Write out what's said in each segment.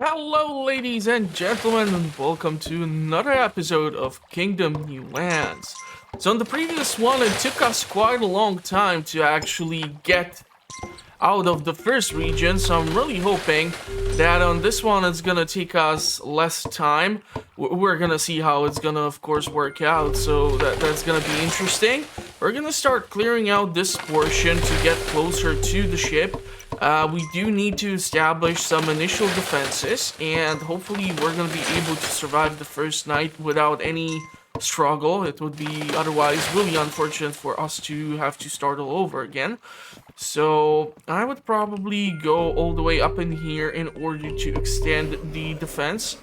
Hello, ladies and gentlemen, and welcome to another episode of Kingdom New Lands. So, in the previous one, it took us quite a long time to actually get out of the first region, so I'm really hoping that on this one it's gonna take us less time. We're gonna see how it's gonna, of course, work out, so that's gonna be interesting. We're gonna start clearing out this portion to get closer to the ship. We do need to establish some initial defenses, and hopefully we're gonna be able to survive the first night without any struggle. It would be otherwise really unfortunate for us to have to start all over again. So I would probably go all the way up in here in order to extend the defense.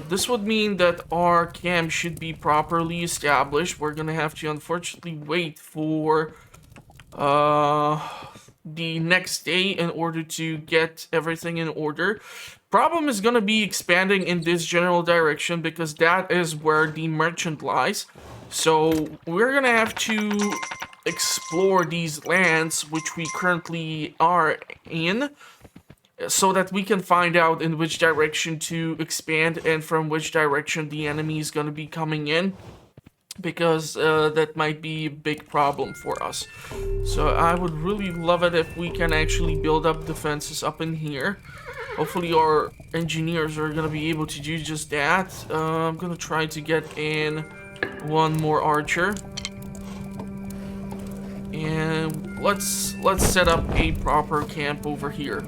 This would mean that our camp should be properly established. We're gonna have to unfortunately wait for uh, the next day in order to get everything in order. Problem is gonna be expanding in this general direction because that is where the merchant lies. So we're gonna have to explore these lands which we currently are in so that we can find out in which direction to expand and from which direction the enemy is gonna be coming in, because that might be a big problem for us. So I would really love it if we can actually build up defenses up in here. Hopefully our engineers are gonna be able to do just that. I'm gonna try to get in one more archer. And let's set up a proper camp over here.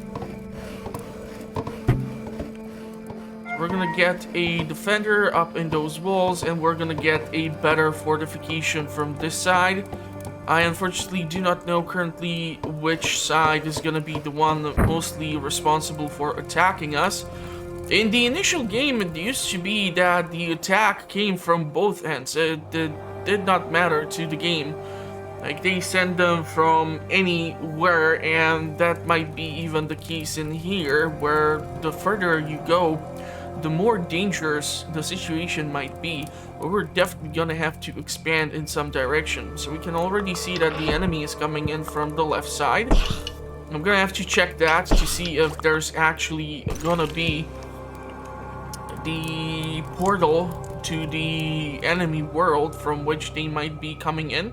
We're gonna get a defender up in those walls, and we're gonna get a better fortification from this side. I unfortunately do not know currently which side is gonna be the one mostly responsible for attacking us. In the initial game, it used to be that the attack came from both ends. It did not matter to the game. Like, they send them from anywhere, and that might be even the case in here, where the further you go, the more dangerous the situation might be. But we're definitely gonna have to expand in some direction. So we can already see that the enemy is coming in from the left side. I'm gonna have to check that to see if there's actually gonna be the portal to the enemy world from which they might be coming in.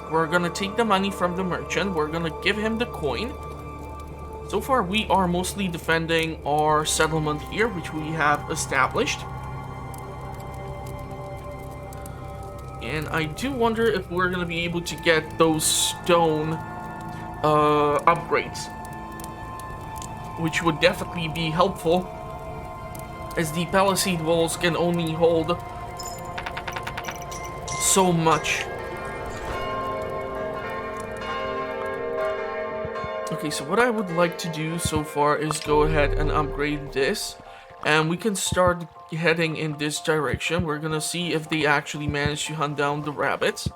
We're gonna take the money from the merchant. We're gonna give him the coin. So far, we are mostly defending our settlement here, which we have established. And I do wonder if we're gonna be able to get those stone upgrades, which would definitely be helpful, as the palisade walls can only hold so much. Okay, so what I would like to do so far is go ahead and upgrade this, and we can start heading in this direction. We're gonna see if they actually manage to hunt down the rabbits.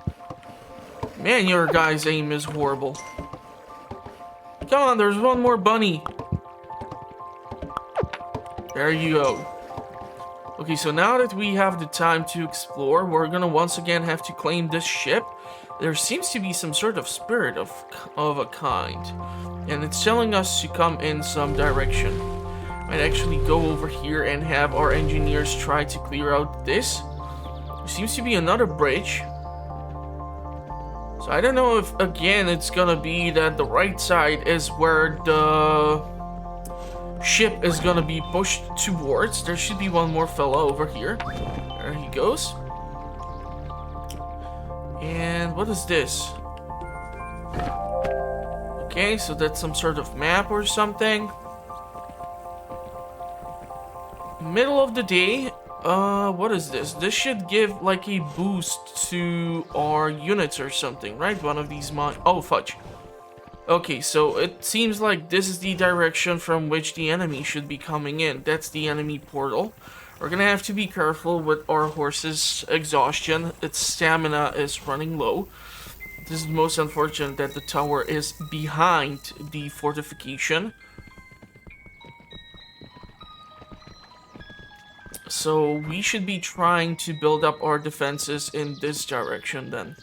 Man, your guy's aim is horrible. Come on, there's one more bunny. There you go. Okay, so now that we have the time to explore, we're gonna once again have to claim this ship. There seems to be some sort of spirit of a kind, and it's telling us to come in some direction. Might actually go over here and have our engineers try to clear out this. There seems to be another bridge. So I don't know if, again, it's gonna be that the right side is where the ship is gonna be pushed towards. There should be one more fella over here. There he goes. And what is this? Okay, so that's some sort of map or something. Middle of the day. What is this? This should give like a boost to our units or something, right? One of these oh, fudge. Okay, so it seems like this is the direction from which the enemy should be coming in. That's the enemy portal. We're gonna have to be careful with our horse's exhaustion. Its stamina is running low. This is most unfortunate that the tower is behind the fortification. So we should be trying to build up our defenses in this direction then.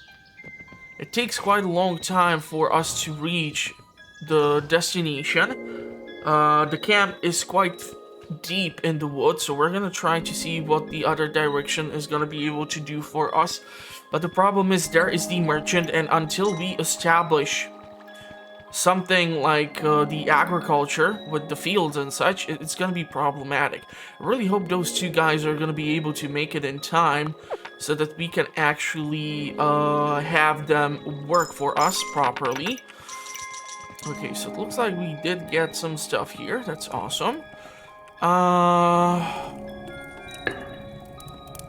It takes quite a long time for us to reach the destination. The camp is quite deep in the woods, so we're gonna try to see what the other direction is gonna be able to do for us. But the problem is there is the merchant, and until we establish something like the agriculture with the fields and such, it's gonna be problematic. I really hope those two guys are gonna be able to make it in time so that we can actually have them work for us properly. Okay, so it looks like we did get some stuff here. That's awesome.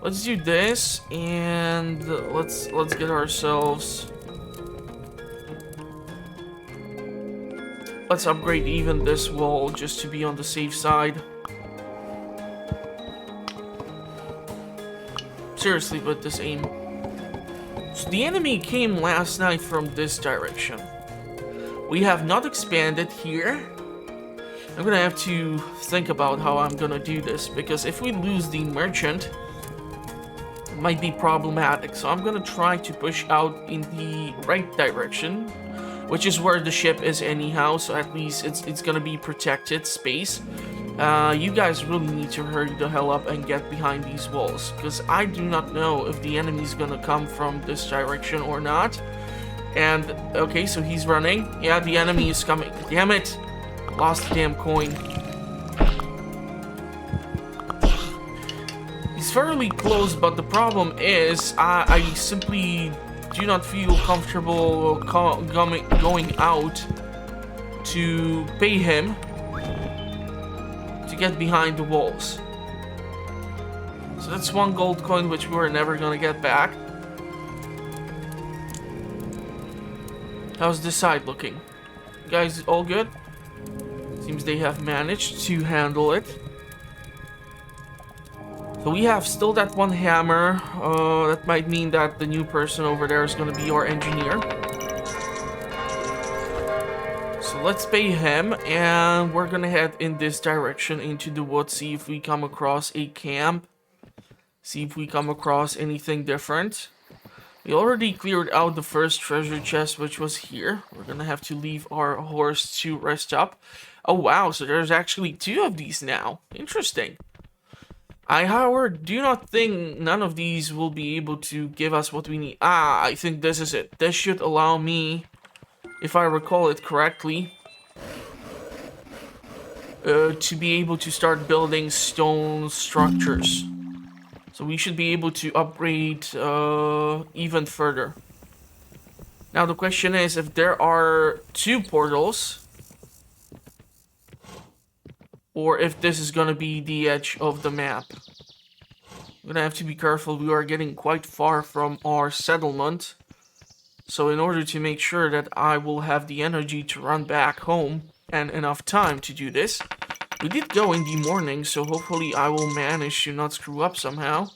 Let's do this, and let's get ourselves. Let's upgrade even this wall just to be on the safe side. Seriously, with this aim. So the enemy came last night from this direction. We have not expanded here. I'm gonna have to think about how I'm gonna do this, because if we lose the merchant, it might be problematic. So I'm gonna try to push out in the right direction, which is where the ship is anyhow, so at least it's gonna be protected space. You guys really need to hurry the hell up and get behind these walls, because I do not know if the enemy's gonna come from this direction or not. And, okay, so he's running. Yeah, the enemy is coming. Damn it! Lost the damn coin. He's fairly close, but the problem is, I simply do not feel comfortable going out to pay him to get behind the walls. So that's one gold coin which we were never gonna get back. How's this side looking? You guys all good? Seems they have managed to handle it. So we have still that one hammer. That might mean that the new person over there is going to be our engineer. So let's pay him, and we're going to head in this direction into the woods, see if we come across a camp. See if we come across anything different. We already cleared out the first treasure chest, which was here. We're going to have to leave our horse to rest up. Oh wow, so there's actually 2 of these now. Interesting. I, however, do not think none of these will be able to give us what we need. Ah, I think this is it. This should allow me, if I recall it correctly, to be able to start building stone structures. So we should be able to upgrade even further. Now the question is, if there are 2 portals, or if this is gonna be the edge of the map. I'm gonna have to be careful. We are getting quite far from our settlement. So in order to make sure that I will have the energy to run back home and enough time to do this, we did go in the morning, so hopefully I will manage to not screw up somehow.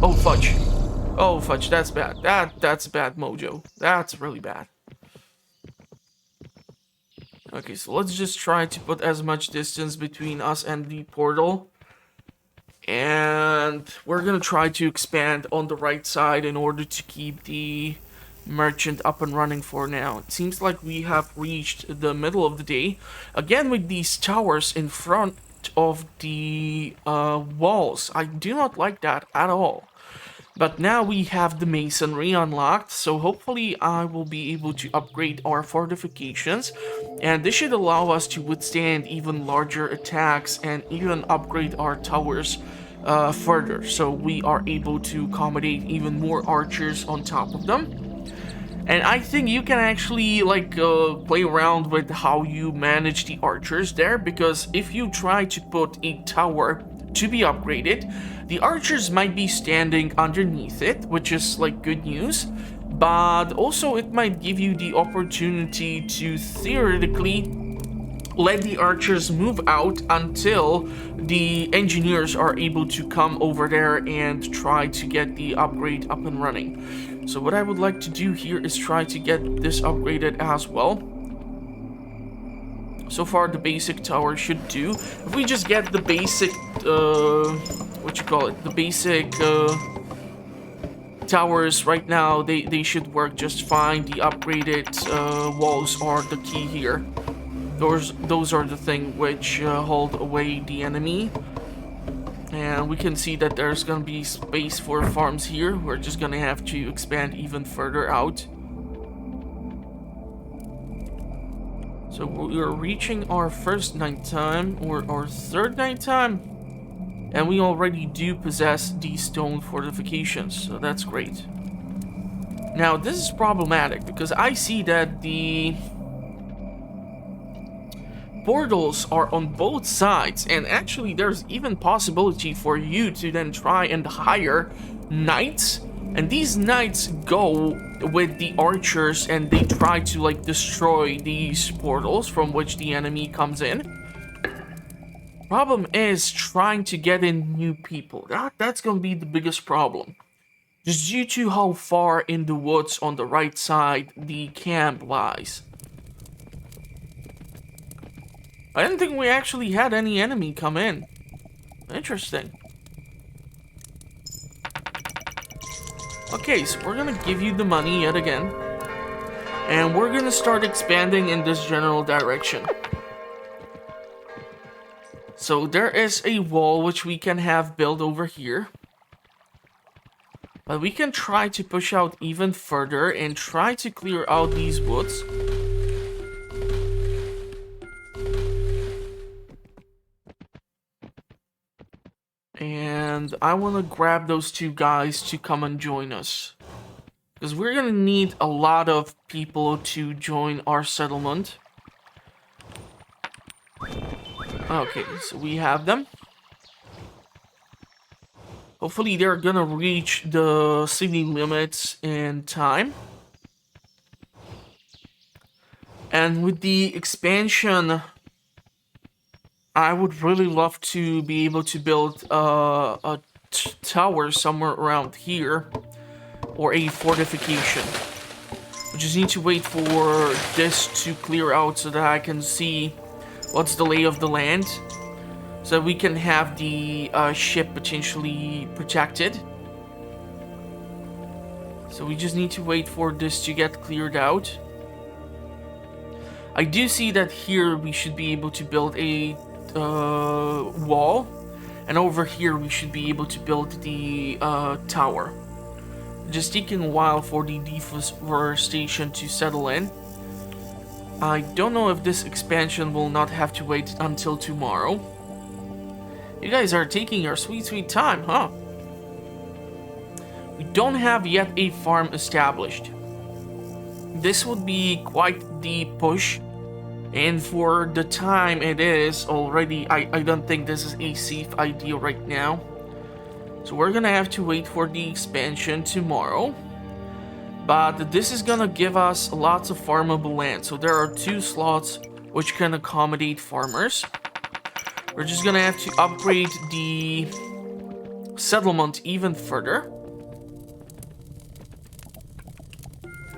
Oh fudge. Oh fudge, that's bad. That's bad mojo. That's really bad. Okay, so let's just try to put as much distance between us and the portal. And we're gonna try to expand on the right side in order to keep the merchant up and running for now. It seems like we have reached the middle of the day. Again with these towers in front of the walls. I do not like that at all. But now we have the masonry unlocked, so hopefully I will be able to upgrade our fortifications, and this should allow us to withstand even larger attacks and even upgrade our towers further, so we are able to accommodate even more archers on top of them. And I think you can actually play around with how you manage the archers there, because if you try to put a tower to be upgraded, the archers might be standing underneath it, which is like good news, but also it might give you the opportunity to theoretically let the archers move out until the engineers are able to come over there and try to get the upgrade up and running. So what I would like to do here is try to get this upgraded as well. So far the basic tower should do. If we just get the basic, the basic towers right now, they should work just fine. The upgraded walls are the key here. Those are the thing which hold away the enemy. And we can see that there's gonna be space for farms here. We're just gonna have to expand even further out. So we're reaching our first nighttime, or our third nighttime. And we already do possess these stone fortifications, so that's great. Now, this is problematic, because I see that the portals are on both sides, and actually there's even possibility for you to then try and hire knights, and these knights go with the archers and they try to like destroy these portals from which the enemy comes in. Problem is trying to get in new people. That's gonna be the biggest problem, just due to how far in the woods on the right side the camp lies. I didn't think we actually had any enemy come in. Interesting. Okay, so we're gonna give you the money yet again. And we're gonna start expanding in this general direction. So there is a wall which we can have built over here. But we can try to push out even further and try to clear out these woods. And I want to grab those two guys to come and join us. Because we're going to need a lot of people to join our settlement. Okay, so we have them. Hopefully they're going to reach the city limits in time. And with the expansion, I would really love to be able to build a tower somewhere around here, or a fortification. We just need to wait for this to clear out so that I can see what's the lay of the land, so we can have the ship potentially protected. So we just need to wait for this to get cleared out. I do see that here we should be able to build a wall, and over here we should be able to build the tower. Just taking a while for the deforestation to settle in. I don't know if this expansion will not have to wait until tomorrow. You guys are taking your sweet time, huh? We don't have yet a farm established. This would be quite the push. And for the time it is already, I don't think this is a safe idea right now. So we're gonna have to wait for the expansion tomorrow. But this is gonna give us lots of farmable land. So there are 2 slots which can accommodate farmers. We're just gonna have to upgrade the settlement even further.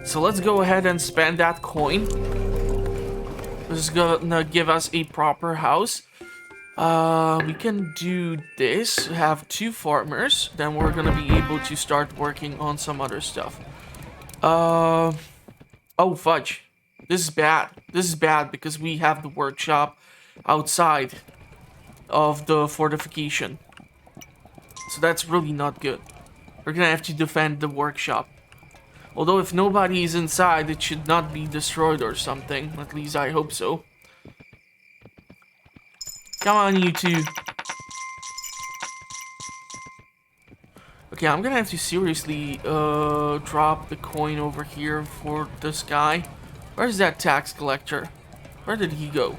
So let's go ahead and spend that coin. This is gonna give us a proper house. We can do this, have 2 farmers, then we're gonna be able to start working on some other stuff. Oh fudge. This is bad. This is bad because we have the workshop outside of the fortification. So that's really not good. We're gonna have to defend the workshop. Although if nobody is inside, it should not be destroyed or something. At least I hope so. Come on, you two. Okay, I'm gonna have to seriously drop the coin over here for this guy. Where's that tax collector? Where did he go?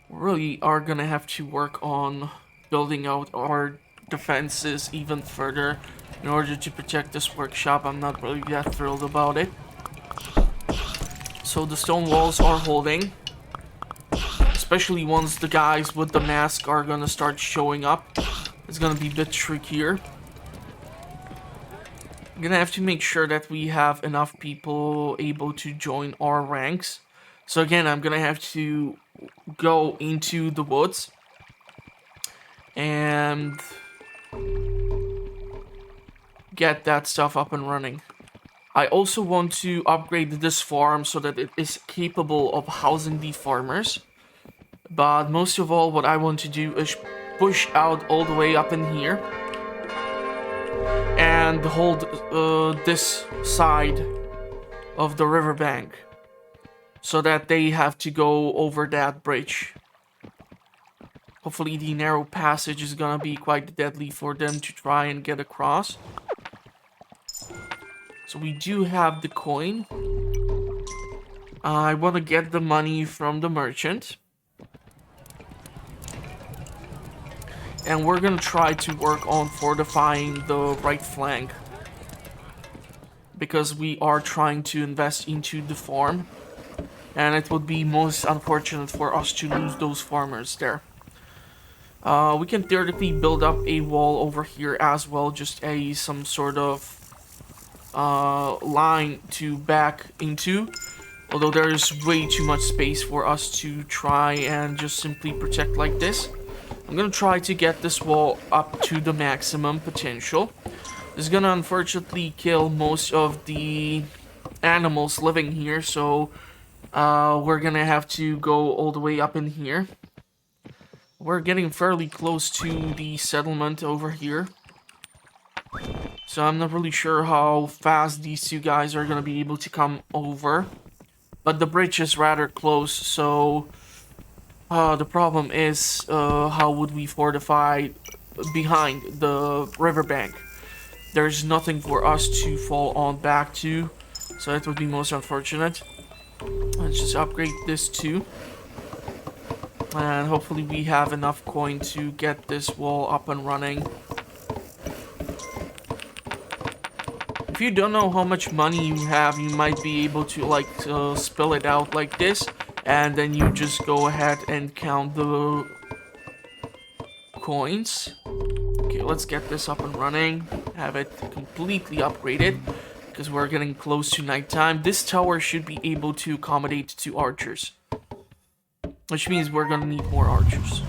We really are gonna have to work on building out our defenses even further in order to protect this workshop. I'm not really that thrilled about it. So the stone walls are holding, especially once the guys with the mask are gonna start showing up. It's gonna be a bit trickier. I'm gonna have to make sure that we have enough people able to join our ranks. So again, I'm gonna have to go into the woods and get that stuff up and running. I also want to upgrade this farm so that it is capable of housing the farmers. But most of all, what I want to do is push out all the way up in here and hold this side of the riverbank so that they have to go over that bridge. Hopefully the narrow passage is gonna be quite deadly for them to try and get across. So we do have the coin. I want to get the money from the merchant. And we're gonna try to work on fortifying the right flank. Because we are trying to invest into the farm. And it would be most unfortunate for us to lose those farmers there. We can theoretically build up a wall over here as well. Just some sort of line to back into. Although there is way too much space for us to try and just simply protect like this. I'm gonna try to get this wall up to the maximum potential. This is gonna unfortunately kill most of the animals living here, so we're gonna have to go all the way up in here. We're getting fairly close to the settlement over here. So I'm not really sure how fast these two guys are gonna be able to come over. But the bridge is rather close, so the problem is how would we fortify behind the riverbank? There's nothing for us to fall on back to, so that would be most unfortunate. Let's just upgrade this too. And hopefully we have enough coin to get this wall up and running. If you don't know how much money you have, you might be able to like spill it out like this. And then you just go ahead and count the coins. Okay, let's get this up and running. Have it completely upgraded. Because we're getting close to nighttime. This tower should be able to accommodate 2 archers. Which means we're gonna need more archers.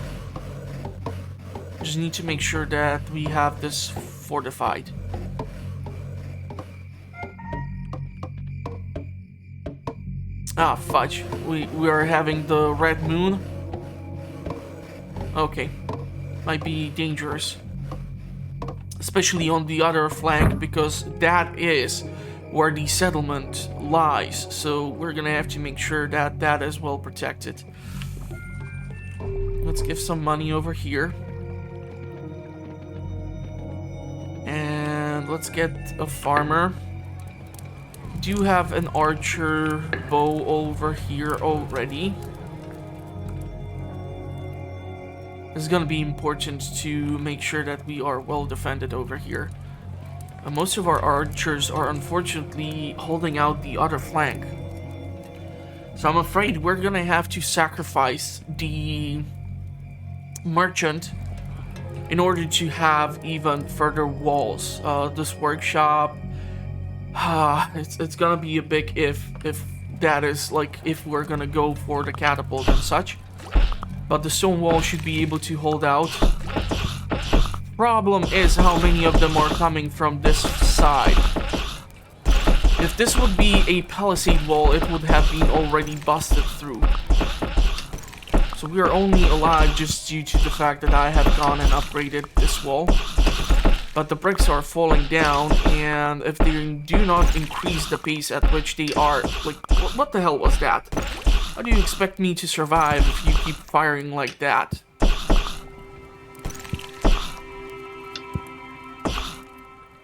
Just need to make sure that we have this fortified. Ah, fudge. We are having the red moon. Okay. Might be dangerous. Especially on the other flank, because that is where the settlement lies. So we're gonna have to make sure that that is well protected. Let's give some money over here. And let's get a farmer. Do have an archer bow over here already. It's gonna be important to make sure that we are well defended over here. Most of our archers are unfortunately holding out the other flank. So I'm afraid we're gonna have to sacrifice the merchant in order to have even further walls. This workshop, it's gonna be a big if that is like if we're gonna go for the catapult and such. But the stone wall should be able to hold out. Problem is how many of them are coming from this side. If this would be a palisade wall, it would have been already busted through. So we are only alive just due to the fact that I have gone and upgraded this wall. But the bricks are falling down, and if they do not increase the pace at which they are... Like, what the hell was that? How do you expect me to survive if you keep firing like that?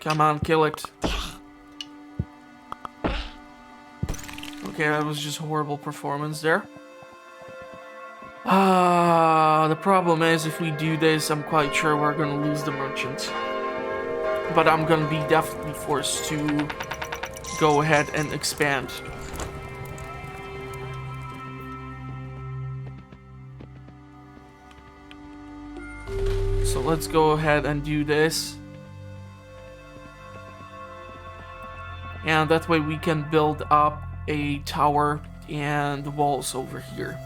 Come on, kill it. Okay, that was just horrible performance there. The problem is if we do this, I'm quite sure we're gonna lose the merchant. But I'm gonna be definitely forced to go ahead and expand. So let's go ahead and do this. And that way we can build up a tower and walls over here.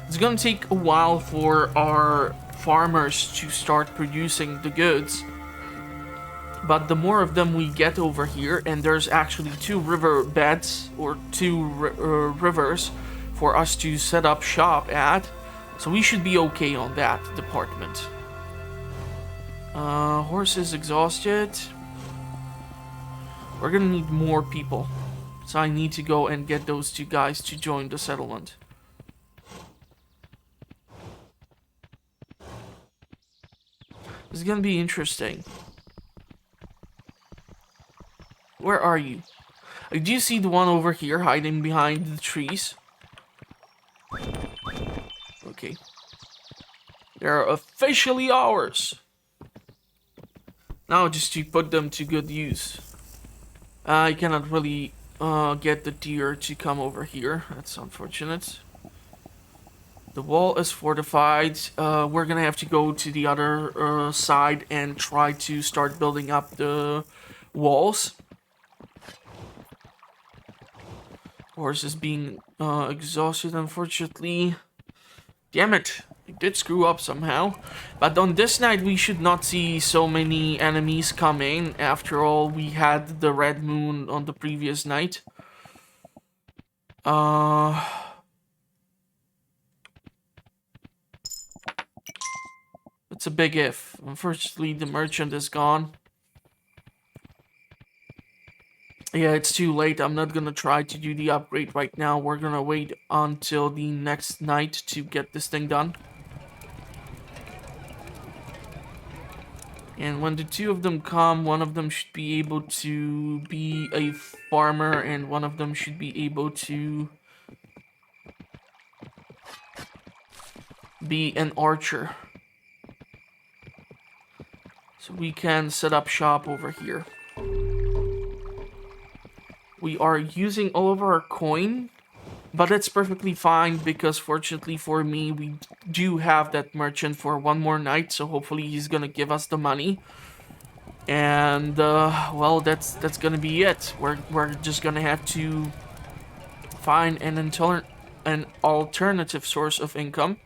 It's gonna take a while for our farmers to start producing the goods. But the more of them we get over here, and there's actually two river beds or two rivers for us to set up shop at, so we should be okay on that department. Horse is exhausted. We're gonna need more people, so I need to go and get those two guys to join the settlement. This is gonna be interesting. Where are you? Do you see the one over here hiding behind the trees? Okay. They're officially ours. Now just to put them to good use. I cannot really get the deer to come over here. That's unfortunate. The wall is fortified. We're gonna have to go to the other side and try to start building up the walls. Horse is being exhausted, unfortunately. Damn it. I did screw up somehow. But on this night, we should not see so many enemies coming. After all, we had the red moon on the previous night. It's a big if. Unfortunately, the merchant is gone. Yeah, it's too late. I'm not gonna try to do the upgrade right now. We're gonna wait until the next night to get this thing done. And when the two of them come, one of them should be able to be a farmer and one of them should be able to be an archer. So we can set up shop over here. We are using all of our coin, but it's perfectly fine because fortunately for me, we do have that merchant for one more night, so hopefully he's gonna give us the money. And well, that's gonna be it. We're just gonna have to find an alternative source of income,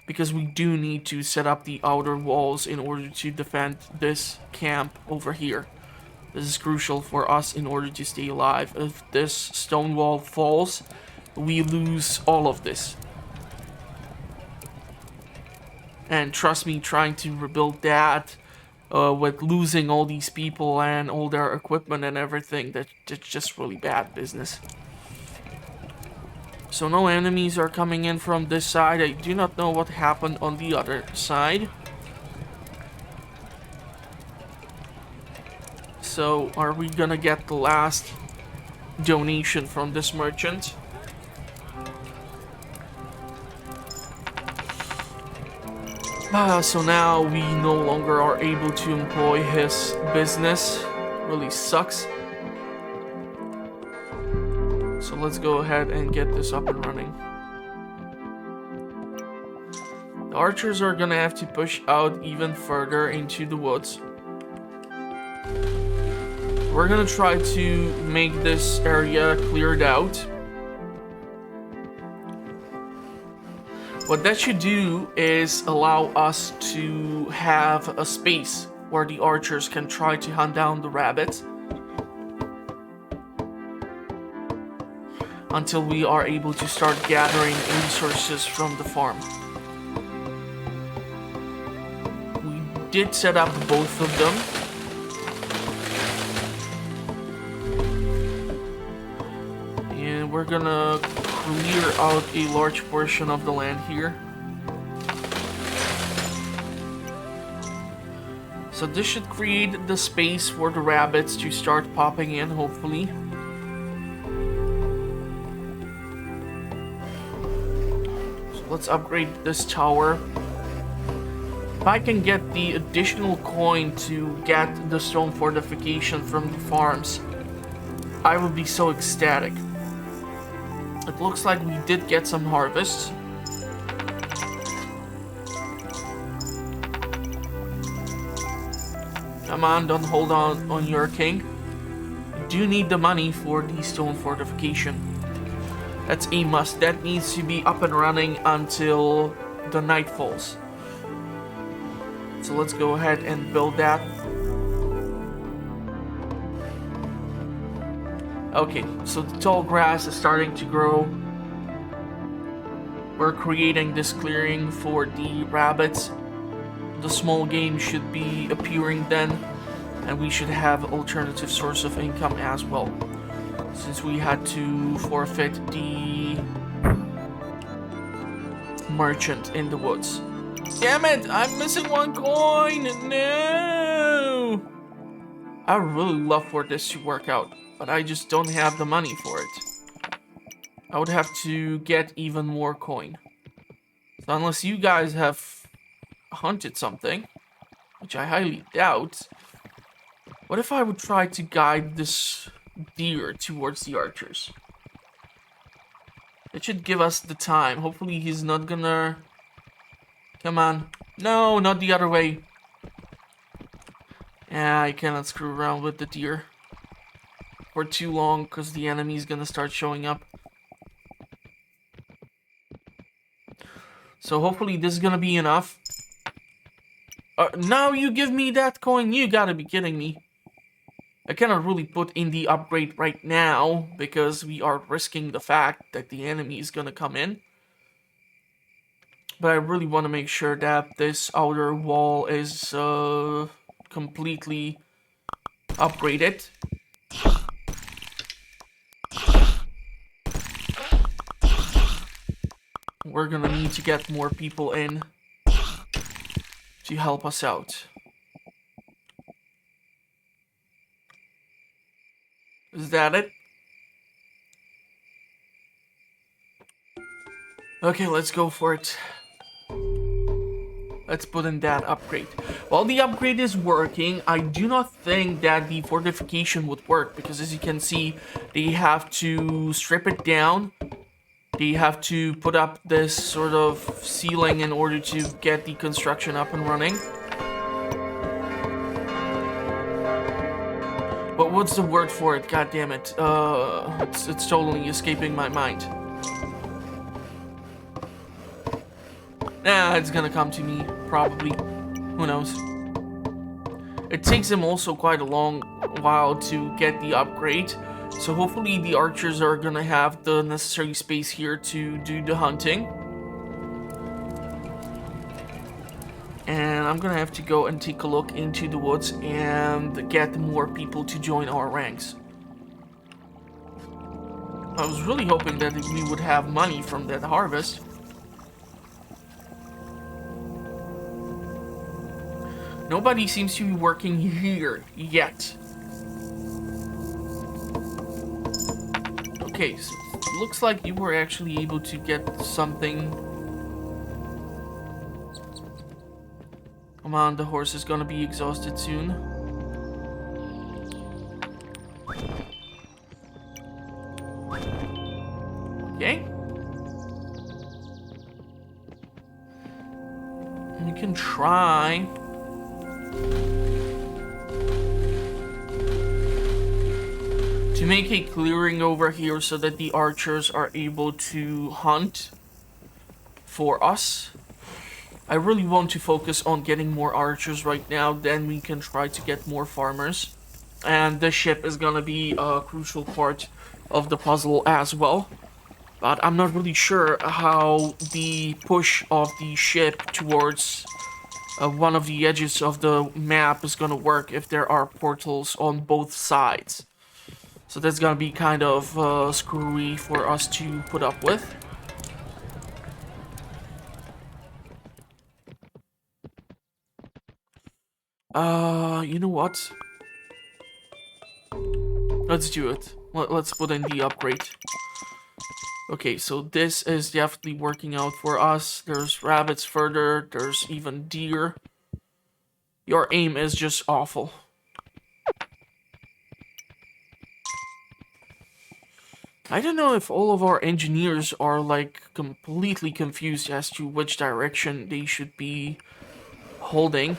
because we do need to set up the outer walls in order to defend this camp over here. This is crucial for us in order to stay alive. If this stone wall falls, we lose all of this. And trust me, trying to rebuild that with losing all these people and all their equipment and everything, that's just really bad business. So no enemies are coming in from this side. I do not know what happened on the other side. So, are we gonna get the last donation from this merchant? So now we no longer are able to employ his business. Really sucks. So let's go ahead and get this up and running. The archers are gonna have to push out even further into the woods. We're gonna try to make this area cleared out. What that should do is allow us to have a space where the archers can try to hunt down the rabbits until we are able to start gathering resources from the farm. We did set up both of them. We're gonna clear out a large portion of the land here. So this should create the space for the rabbits to start popping in, hopefully. So let's upgrade this tower. If I can get the additional coin to get the stone fortification from the farms, I would be so ecstatic. It looks like we did get some harvests. Come on, don't hold on your king. You do need the money for the stone fortification. That's a must. That needs to be up and running until the night falls. So let's go ahead and build that. Okay, so the tall grass is starting to grow. We're creating this clearing for the rabbits. The small game should be appearing then, and we should have alternative source of income as well, since we had to forfeit the merchant in the woods. Damn it, I'm missing one coin! No! I would really love for this to work out, but I just don't have the money for it. I would have to get even more coin. So unless you guys have hunted something, which I highly doubt, what if I would try to guide this deer towards the archers? It should give us the time. Hopefully he's not gonna... Come on. No, not the other way. Yeah, I cannot screw around with the deer for too long because the enemy's gonna start showing up. So hopefully this is gonna be enough. Now you give me that coin? You gotta be kidding me. I cannot really put in the upgrade right now because we are risking the fact that the enemy is gonna come in. But I really want to make sure that this outer wall is completely upgraded. We're gonna need to get more people in to help us out. Is that it? Okay, let's go for it. Let's put in that upgrade. While the upgrade is working, I do not think that the fortification would work, because as you can see, they have to strip it down. They have to put up this sort of ceiling in order to get the construction up and running. But what's the word for it? God damn it. It's totally escaping my mind. Nah, it's gonna come to me, probably. Who knows? It takes them also quite a long while to get the upgrade. So hopefully the archers are gonna have the necessary space here to do the hunting. And I'm gonna have to go and take a look into the woods and get more people to join our ranks. I was really hoping that we would have money from that harvest. Nobody seems to be working here yet. Okay, so it looks like you were actually able to get something. Come on, the horse is gonna be exhausted soon. Okay. You can try. To make a clearing over here so that the archers are able to hunt for us. I really want to focus on getting more archers right now, then we can try to get more farmers. And the ship is gonna be a crucial part of the puzzle as well. But I'm not really sure how the push of the ship towards one of the edges of the map is gonna work if there are portals on both sides. So that's gonna be kind of screwy for us to put up with. You know what? Let's do it. Let's put in the upgrade. Okay, so this is definitely working out for us. There's rabbits further. There's even deer. Your aim is just awful. I don't know if all of our engineers are like completely confused as to which direction they should be holding.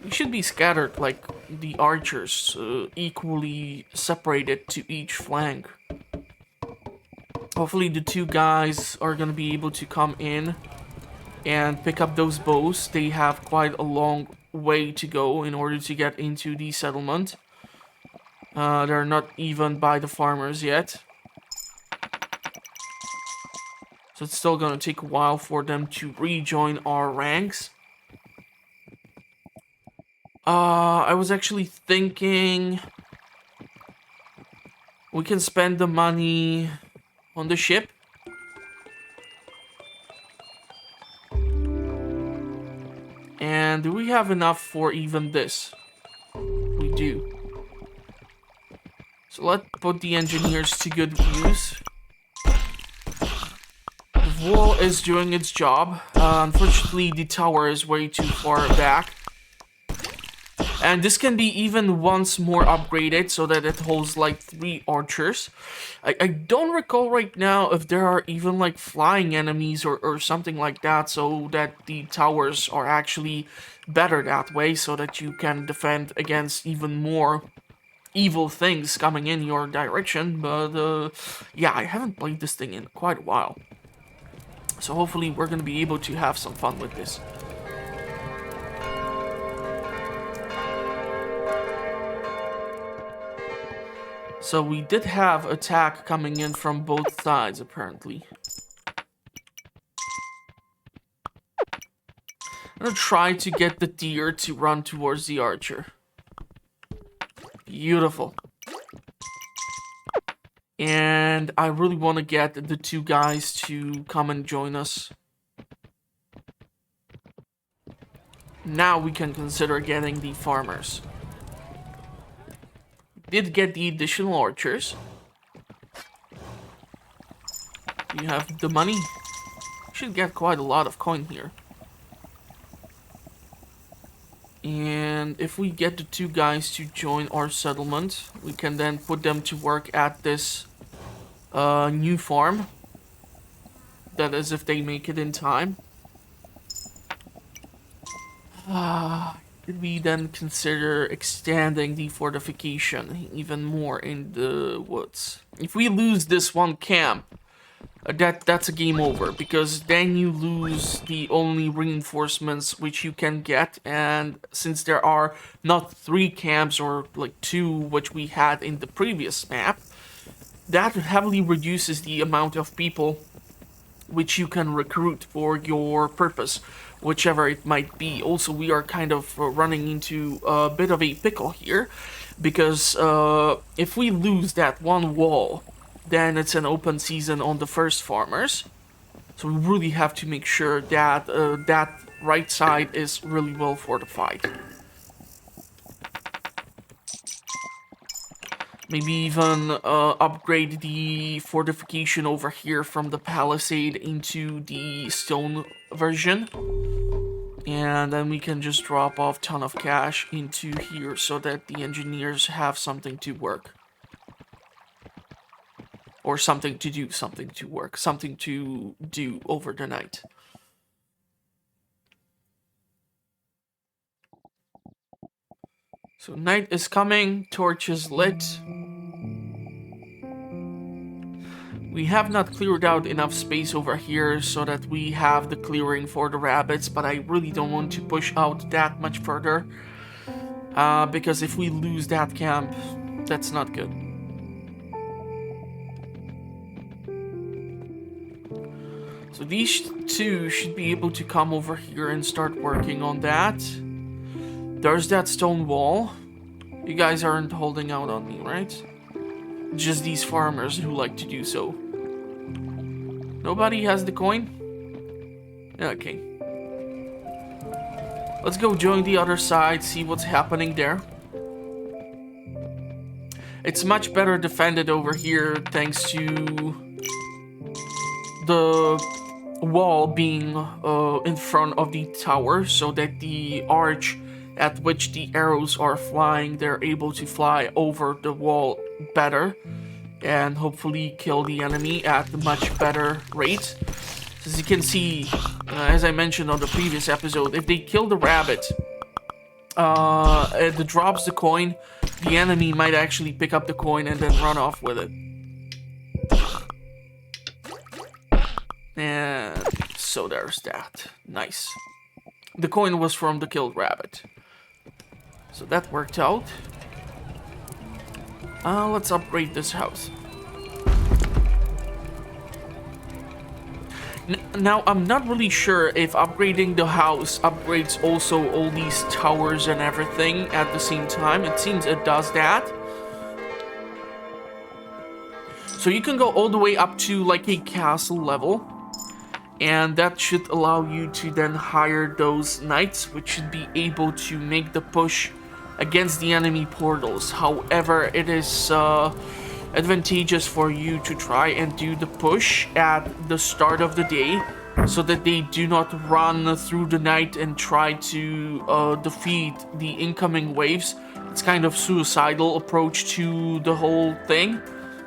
We should be scattered like the archers, equally separated to each flank. Hopefully the two guys are gonna be able to come in and pick up those bows. They have quite a long way to go in order to get into the settlement. They're not even by the farmers yet. So it's still gonna take a while for them to rejoin our ranks. I was actually thinking we can spend the money on the ship. And do we have enough for even this? We do. So let's put the engineers to good use. The wall is doing its job. Unfortunately, the tower is way too far back. And this can be even once more upgraded so that it holds like 3 archers. I don't recall right now if there are even like flying enemies or something like that, so that the towers are actually better that way, so that you can defend against even more evil things coming in your direction. But yeah, I haven't played this thing in quite a while. So hopefully we're going to be able to have some fun with this. So we did have attack coming in from both sides, apparently. I'm gonna try to get the deer to run towards the archer. Beautiful. And I really want to get the 2 guys to come and join us. Now we can consider getting the farmers. Did get the additional archers. You have the money. Should get quite a lot of coin here. And if we get the 2 guys to join our settlement, we can then put them to work at this new farm. That is, if they make it in time. Could we then consider extending the fortification even more in the woods? If we lose this one camp, that's a game over, because then you lose the only reinforcements which you can get, and since there are not 3 camps or like 2 which we had in the previous map, that heavily reduces the amount of people which you can recruit for your purpose, whichever it might be. Also, we are kind of running into a bit of a pickle here, because if we lose that one wall, then it's an open season on the first farmers. So we really have to make sure that that right side is really well fortified. Maybe even upgrade the fortification over here from the palisade into the stone version. And then we can just drop off a ton of cash into here so that the engineers have something to work. Or something to do, something to work, something to do over the night. So night is coming, torches lit. We have not cleared out enough space over here so that we have the clearing for the rabbits, but I really don't want to push out that much further. Because if we lose that camp, that's not good. So these 2 should be able to come over here and start working on that. There's that stone wall. You guys aren't holding out on me, right? Just these farmers who like to do so. Nobody has the coin? Okay. Let's go join the other side, see what's happening there. It's much better defended over here thanks to the wall being in front of the tower, so that the arch at which the arrows are flying, they're able to fly over the wall better and hopefully kill the enemy at a much better rate. As you can see, as I mentioned on the previous episode, if they kill the rabbit, it drops the coin, the enemy might actually pick up the coin and then run off with it. And so there's that. Nice. The coin was from the killed rabbit. So that worked out. Let's upgrade this house. Now, I'm not really sure if upgrading the house upgrades also all these towers and everything at the same time. It seems it does that. So you can go all the way up to like a castle level. And that should allow you to then hire those knights, which should be able to make the push against the enemy portals. However, it is advantageous for you to try and do the push at the start of the day, so that they do not run through the night and try to defeat the incoming waves. It's kind of suicidal approach to the whole thing,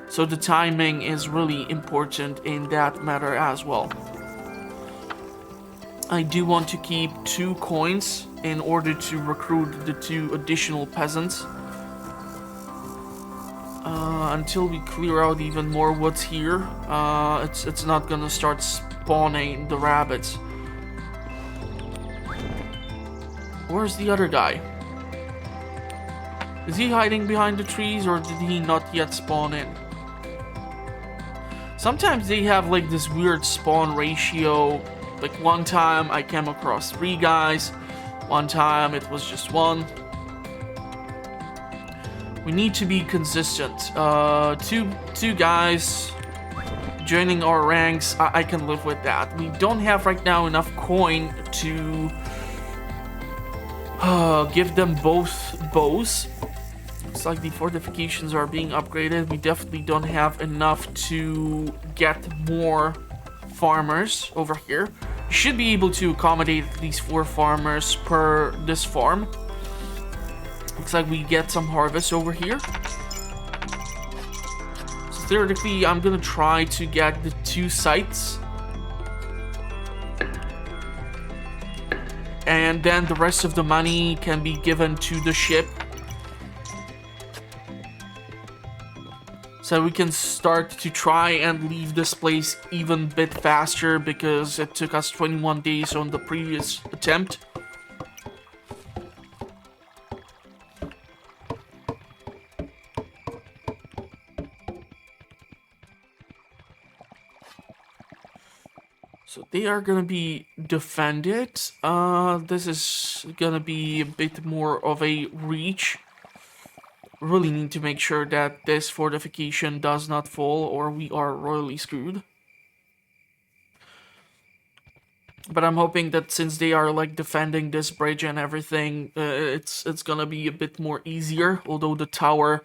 so the timing is really important in that matter as well. I do want to keep 2 coins in order to recruit the 2 additional peasants. Until we clear out even more what's here, it's not gonna start spawning the rabbits. Where's the other guy? Is he hiding behind the trees, or did he not yet spawn in? Sometimes they have like this weird spawn ratio. Like one time I came across 3 guys, one time it was just 1. We need to be consistent. Two guys joining our ranks, I can live with that. We don't have right now enough coin to give them both bows. Looks like the fortifications are being upgraded. We definitely don't have enough to get more farmers over here. You should be able to accommodate these 4 farmers per this farm. Looks like we get some harvest over here. So theoretically, I'm gonna try to get the 2 sites. And then the rest of the money can be given to the ship. So we can start to try and leave this place even a bit faster, because it took us 21 days on the previous attempt. So they are gonna be defended. This is gonna be a bit more of a reach. Really need to make sure that this fortification does not fall, or we are royally screwed. But I'm hoping that since they are like defending this bridge and everything, it's gonna be a bit more easier. Although the tower,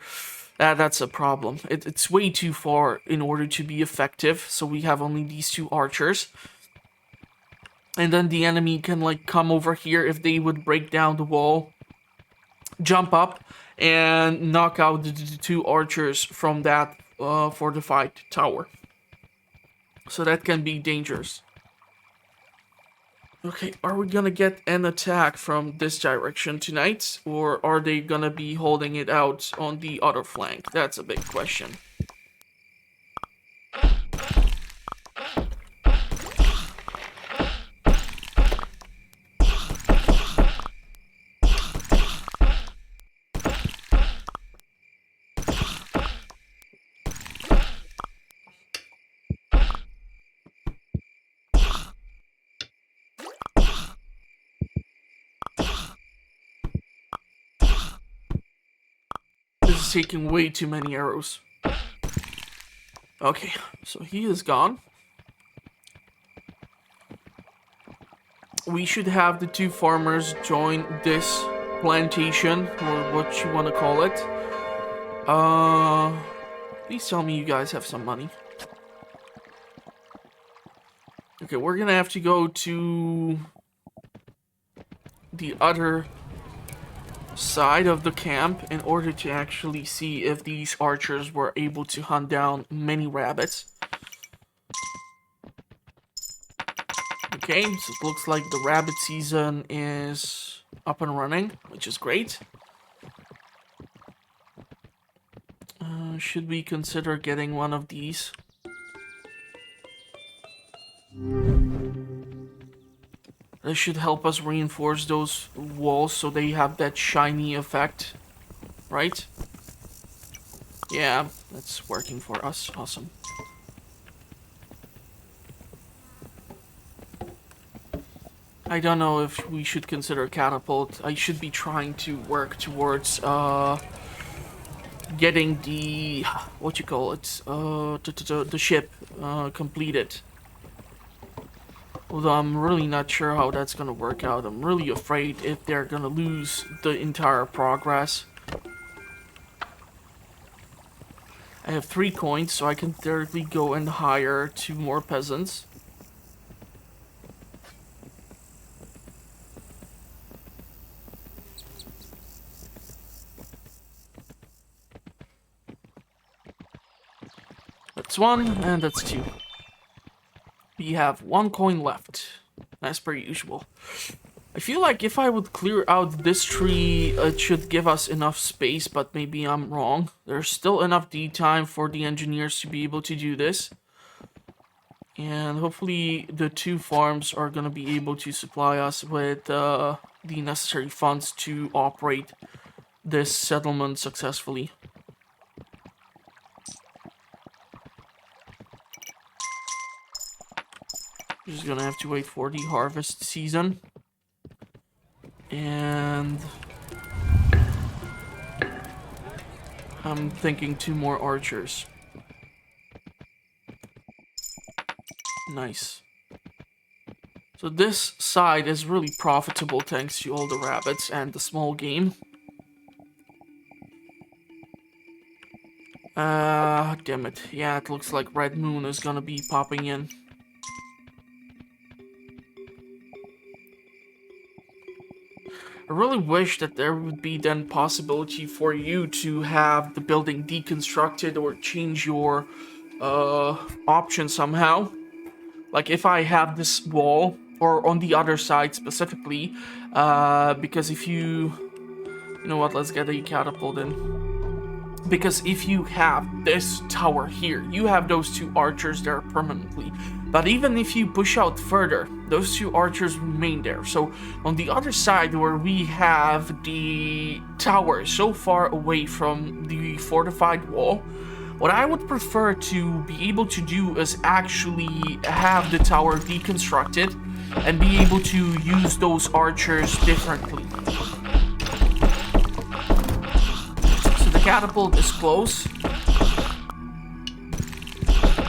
that's a problem. It's way too far in order to be effective. So we have only these 2 archers. And then the enemy can like come over here if they would break down the wall, jump up, and knock out the 2 archers from that fortified tower. So that can be dangerous. Okay, are we gonna get an attack from this direction tonight? Or are they gonna be holding it out on the other flank? That's a big question. This is taking way too many arrows. Okay, so he is gone. We should have the 2 farmers join this plantation, or what you want to call it. Please tell me you guys have some money. Okay, we're gonna have to go to the other side of the camp in order to actually see if these archers were able to hunt down many rabbits. Okay, so it looks like the rabbit season is up and running, which is great. Should we consider getting one of these? This should help us reinforce those walls so they have that shiny effect, right? Yeah, that's working for us. Awesome. I don't know if we should consider catapult. I should be trying to work towards getting the what you call it the ship completed. Although I'm really not sure how that's gonna work out. I'm really afraid if they're gonna lose the entire progress. I have 3 coins, so I can theoretically go and hire 2 more peasants. That's 1, and that's 2. We have 1 coin left, as per usual. I feel like if I would clear out this tree, it should give us enough space, but maybe I'm wrong. There's still enough D-time for the engineers to be able to do this. And hopefully the 2 farms are going to be able to supply us with the necessary funds to operate this settlement successfully. Just gonna have to wait for the harvest season. And I'm thinking 2 more archers. Nice. So this side is really profitable thanks to all the rabbits and the small game. Damn it. Yeah, it looks like Red Moon is gonna be popping in. I really wish that there would be then possibility for you to have the building deconstructed or change your option somehow. Like if I have this wall, or on the other side specifically, because if you know what, let's get a catapult in. Because if you have this tower here, you have those 2 archers there permanently. But even if you push out further, those 2 archers remain there. So on the other side where we have the tower so far away from the fortified wall, what I would prefer to be able to do is actually have the tower deconstructed and be able to use those archers differently. Catapult is close.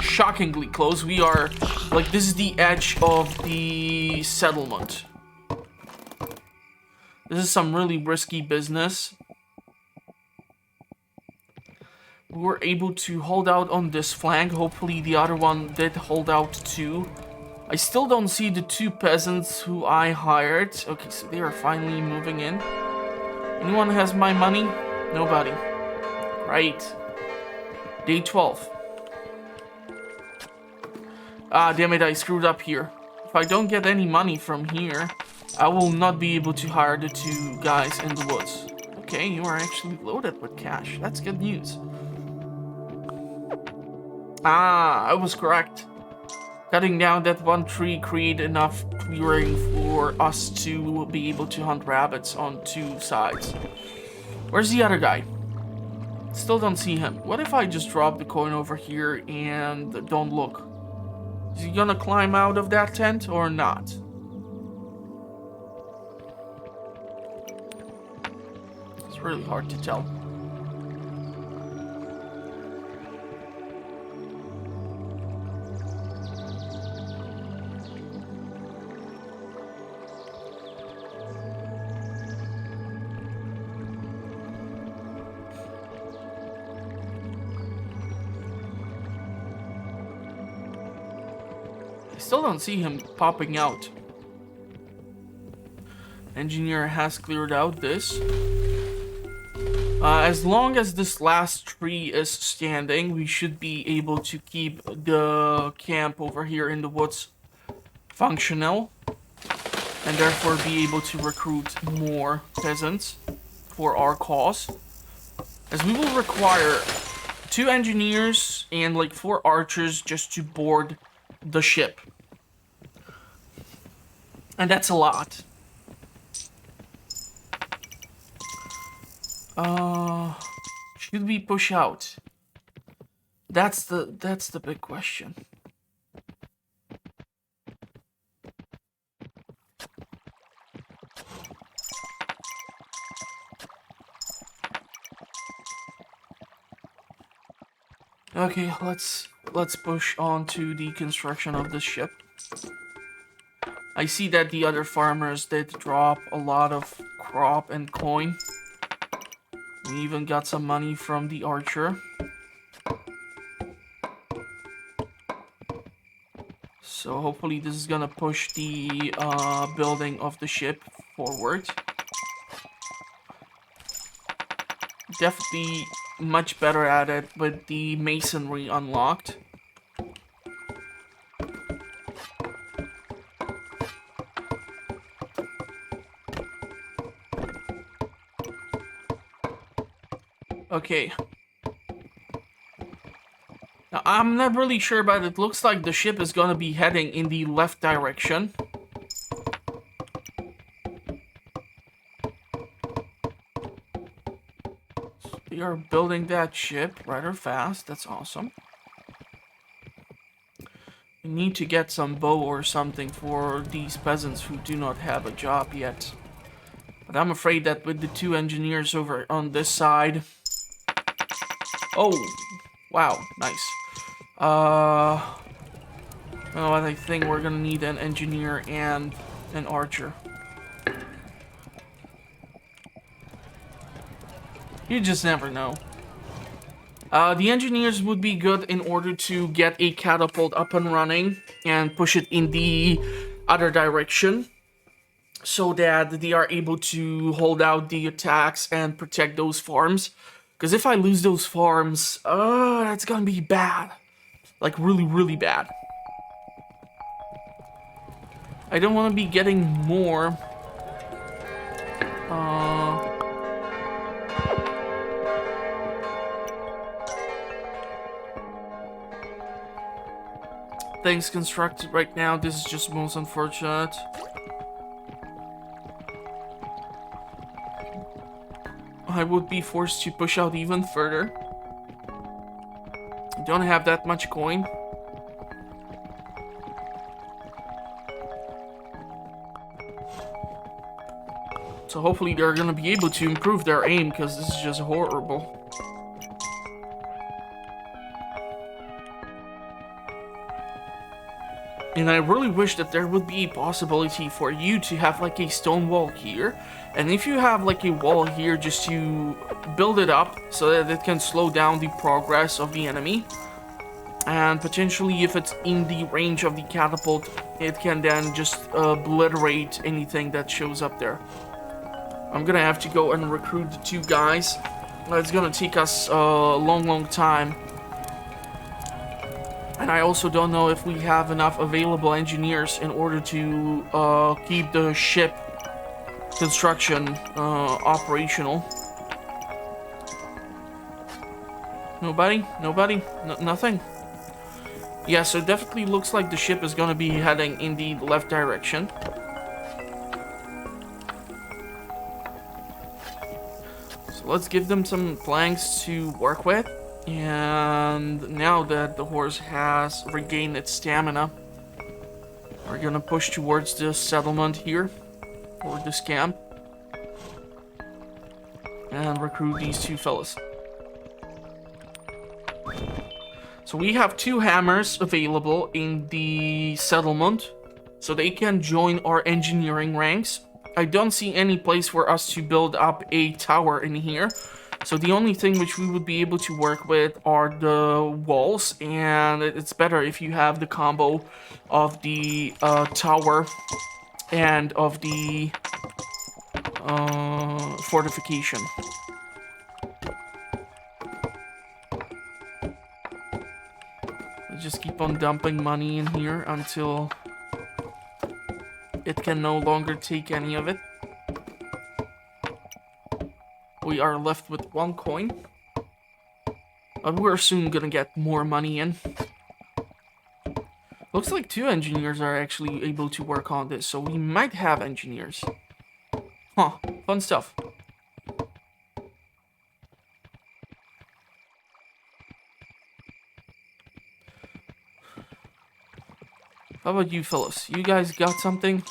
Shockingly close. We are, like, this is the edge of the settlement. This is some really risky business. We were able to hold out on this flank. Hopefully the other one did hold out too. I still don't see the 2 peasants who I hired. Okay, so they are finally moving in. Anyone has my money? Nobody. Right. Day 12. Ah, damn it, I screwed up here. If I don't get any money from here, I will not be able to hire the 2 guys in the woods. Okay, you are actually loaded with cash. That's good news. Ah, I was correct. Cutting down that 1 tree created enough clearing for us to be able to hunt rabbits on 2 sides. Where's the other guy? Still don't see him. What if I just drop the coin over here and don't look? Is he gonna climb out of that tent or not? It's really hard to tell. Still don't see him popping out. Engineer has cleared out this. As long as this last tree is standing, we should be able to keep the camp over here in the woods functional. And therefore be able to recruit more peasants for our cause. As we will require 2 engineers and like 4 archers just to board the ship. And that's a lot. Should we push out? That's the big question. Okay, let's push on to the construction of this ship. I see that the other farmers did drop a lot of crop and coin. We even got some money from the archer. So hopefully this is gonna push the building of the ship forward. Definitely much better at it with the masonry unlocked. Okay. Now, I'm not really sure, but it looks like the ship is gonna be heading in the left direction. So they are building that ship rather fast. That's awesome. We need to get some bow or something for these peasants who do not have a job yet. But I'm afraid that with the 2 engineers over on this side... Oh, wow, nice. Well, I think we're gonna need an engineer and an archer. You just never know. The engineers would be good in order to get a catapult up and running and push it in the other direction, so that they are able to hold out the attacks and protect those farms. Because if I lose those farms, that's gonna be bad. Like, really, really bad. I don't want to be getting more. Things constructed right now. This is just most unfortunate. I would be forced to push out even further. I don't have that much coin. So hopefully they're gonna be able to improve their aim, because this is just horrible. And I really wish that there would be a possibility for you to have like a stone wall here. And if you have like a wall here, just to build it up so that it can slow down the progress of the enemy. And potentially if it's in the range of the catapult, it can then just obliterate anything that shows up there. I'm gonna have to go and recruit the 2 guys. It's gonna take us a long time. And I also don't know if we have enough available engineers in order to keep the ship construction operational. Nobody? Nobody? Nothing? Yeah, so it definitely looks like the ship is gonna be heading in the left direction. So let's give them some planks to work with. And now that the horse has regained its stamina, we're gonna push towards this settlement here, or this camp, and recruit these 2 fellas. So we have 2 hammers available in the settlement, so they can join our engineering ranks. I don't see any place for us to build up a tower in here. So the only thing which we would be able to work with are the walls, and it's better if you have the combo of the tower and of the fortification. Just keep on dumping money in here until it can no longer take any of it. We are left with 1 coin. But we're soon gonna get more money in. Looks like 2 engineers are actually able to work on this, so we might have engineers. Huh, fun stuff. How about you fellas? You guys got something?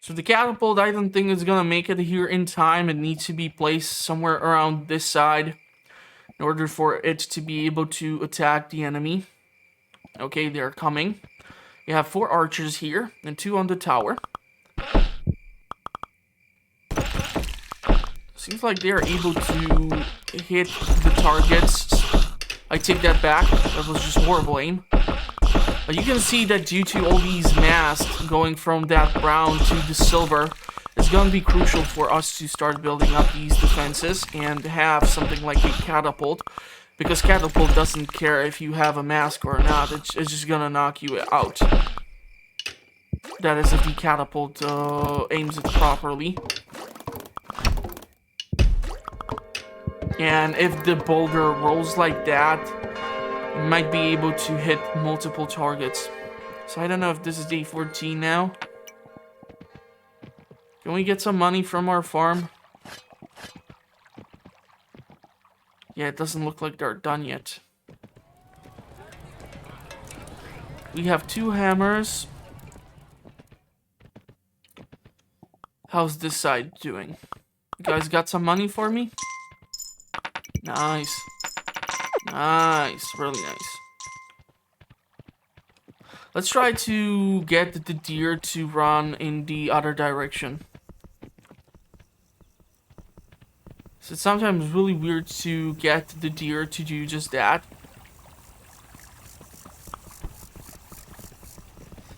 So the catapult, I don't think it's gonna make it here in time. It needs to be placed somewhere around this side in order for it to be able to attack the enemy. Okay, they're coming. You have 4 archers here and 2 on the tower. Seems like they are able to hit the targets. I take that back. That was just horrible aim. But you can see that due to all these masks going from that brown to the silver, it's going to be crucial for us to start building up these defenses and have something like a catapult. Because catapult doesn't care if you have a mask or not, it's just going to knock you out. That is if the catapult aims it properly. And if the boulder rolls like that, it might be able to hit multiple targets. So I don't know if this is day 14 now. Can we get some money from our farm? Yeah, it doesn't look like they're done yet. We have 2 hammers. How's this side doing? You guys got some money for me? Nice. Nice. Really nice. Let's try to get the deer to run in the other direction. So it's sometimes really weird to get the deer to do just that.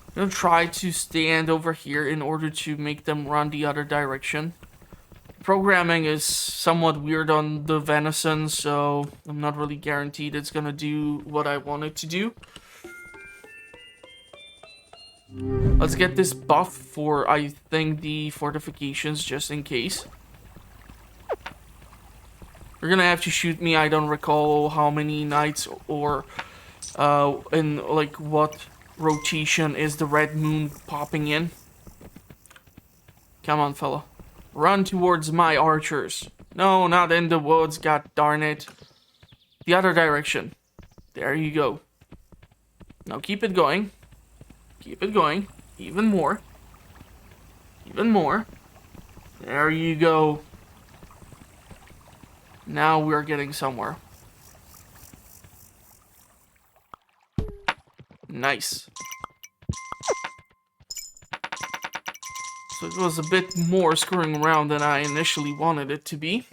I'm gonna try to stand over here in order to make them run the other direction. Programming is somewhat weird on the venison, so I'm not really guaranteed it's gonna do what I want it to do. Let's get this buff for, I think, the fortifications, just in case. You're gonna have to shoot me. I don't recall how many nights or in like what rotation is the red moon popping in. Come on, fella. Run towards my archers. No, not in the woods, god darn it. The other direction. There you go. Now keep it going. Keep it going. Even more. Even more. There you go. Now we're getting somewhere. Nice. So it was a bit more screwing around than I initially wanted it to be.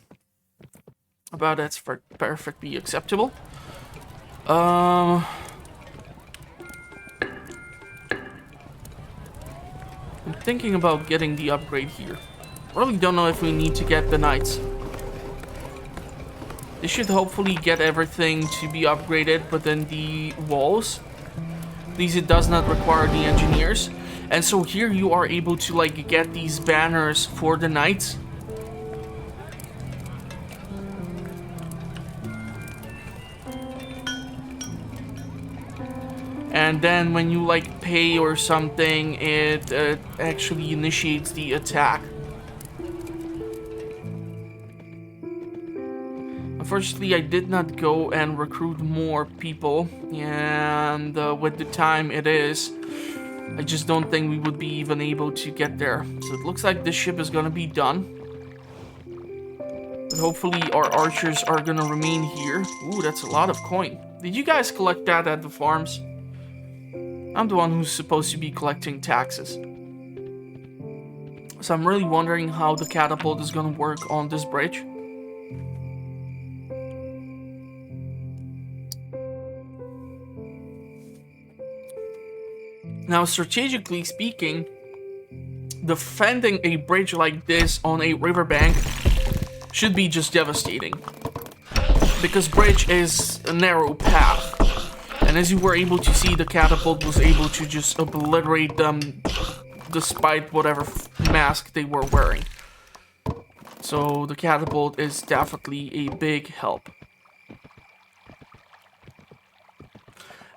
But that's perfectly acceptable. I'm thinking about getting the upgrade here. Really don't know if we need to get the knights. This should hopefully get everything to be upgraded, but then the walls, at least it does not require the engineers. And so here you are able to like get these banners for the knights. And then when you like pay or something, it actually initiates the attack. Unfortunately, I did not go and recruit more people, and with the time it is, I just don't think we would be even able to get there. So it looks like this ship is gonna be done. But hopefully our archers are gonna remain here. Ooh, that's a lot of coin. Did you guys collect that at the farms? I'm the one who's supposed to be collecting taxes. So I'm really wondering how the catapult is gonna work on this bridge. Now, strategically speaking, defending a bridge like this on a riverbank should be just devastating. Because bridge is a narrow path. And as you were able to see, the catapult was able to just obliterate them despite whatever mask they were wearing. So the catapult is definitely a big help.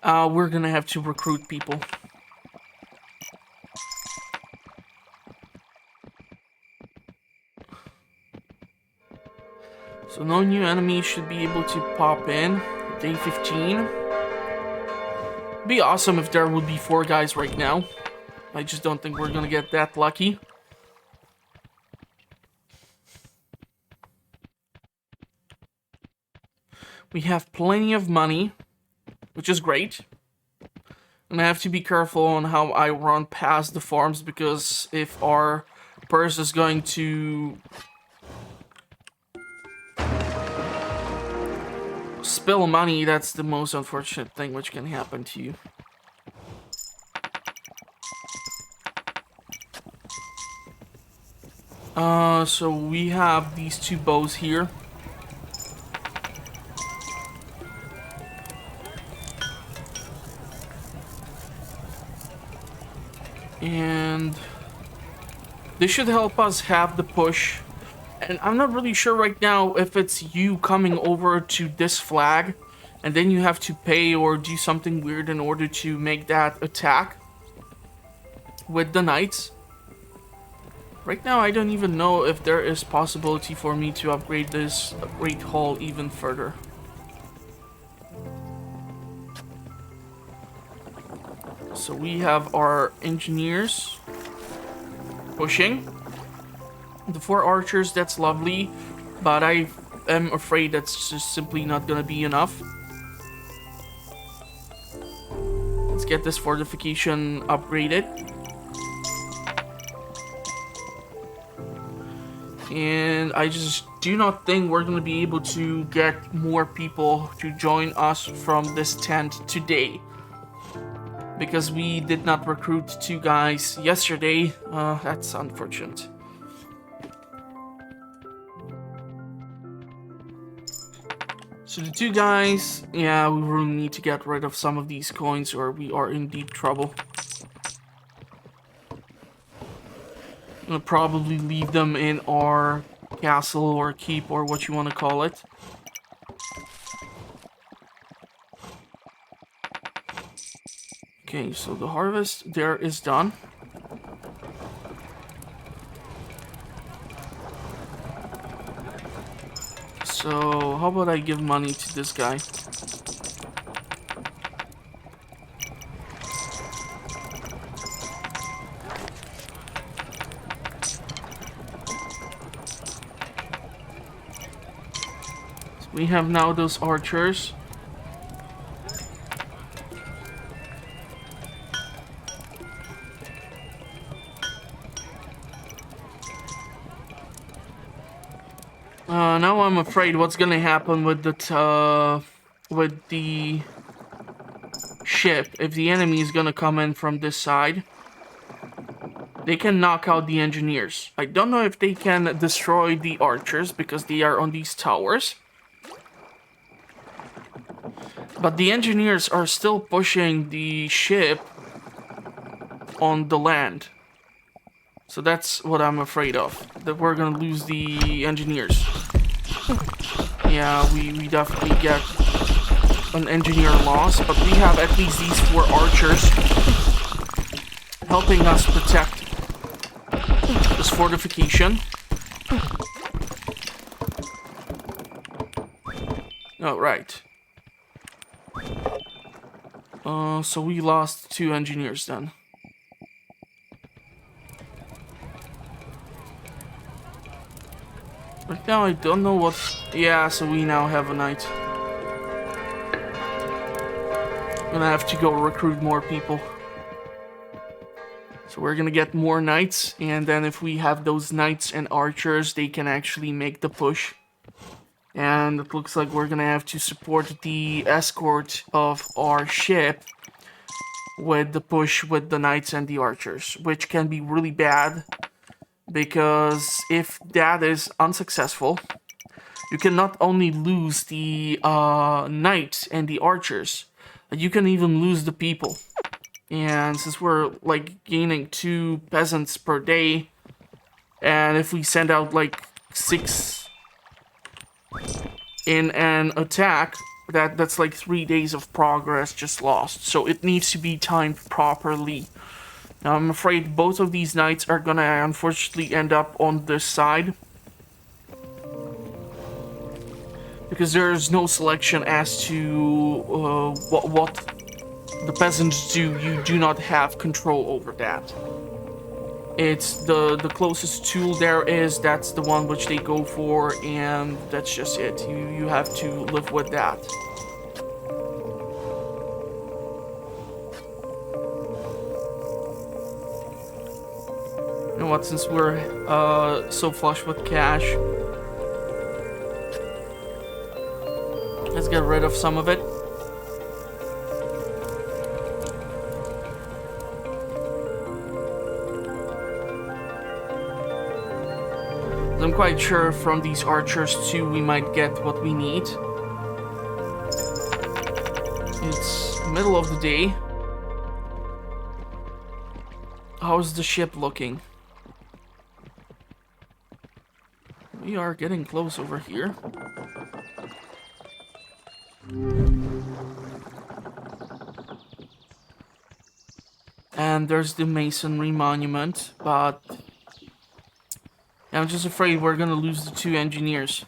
We're gonna have to recruit people. So no new enemies should be able to pop in. Day 15. It'd be awesome if there would be 4 guys right now. I just don't think we're gonna get that lucky. We have plenty of money, which is great. And I have to be careful on how I run past the farms, because if our purse is going to spill money, that's the most unfortunate thing which can happen to you. So we have these 2 bows here. And this should help us have the push. And I'm not really sure right now if it's you coming over to this flag and then you have to pay or do something weird in order to make that attack with the knights. Right now I don't even know if there is possibility for me to upgrade this Great Hall even further. So we have our engineers pushing. The 4 archers, that's lovely, but I am afraid that's just simply not gonna be enough. Let's get this fortification upgraded. And I just do not think we're gonna be able to get more people to join us from this tent today, because we did not recruit 2 guys yesterday. That's unfortunate. So the 2 guys, yeah, we really need to get rid of some of these coins or we are in deep trouble. I'm gonna probably leave them in our castle or keep or what you want to call it. Okay, so the harvest there is done. So how about I give money to this guy? So we have now those archers. Now I'm afraid what's gonna happen with the ship. If the enemy is gonna come in from this side, they can knock out the engineers. I don't know if they can destroy the archers because they are on these towers. But the engineers are still pushing the ship on the land. So that's what I'm afraid of, that we're gonna lose the engineers. Yeah, we definitely get an engineer loss, but we have at least these 4 archers helping us protect this fortification. Oh, right. So we lost 2 engineers then. Right now I don't know what... Yeah, so we now have a knight. Gonna have to go recruit more people. So we're gonna get more knights, and then if we have those knights and archers, they can actually make the push. And it looks like we're gonna have to support the escort of our ship with the push with the knights and the archers, which can be really bad. Because if that is unsuccessful, you can not only lose the knights and the archers, but you can even lose the people. And since we're like gaining 2 peasants per day, and if we send out like 6 in an attack, that's like 3 days of progress just lost. So it needs to be timed properly. Now, I'm afraid both of these knights are gonna unfortunately end up on this side. because there's no selection as to what the peasants do. You do not have control over that. It's the closest tool there is, that's the one which they go for, and that's just it. You have to live with that. You know what, since we're so flush with cash, let's get rid of some of it. I'm quite sure from these archers too we might get what we need. It's middle of the day. How's the ship looking? We are getting close over here. And there's the masonry monument, but I'm just afraid we're gonna lose the 2 engineers.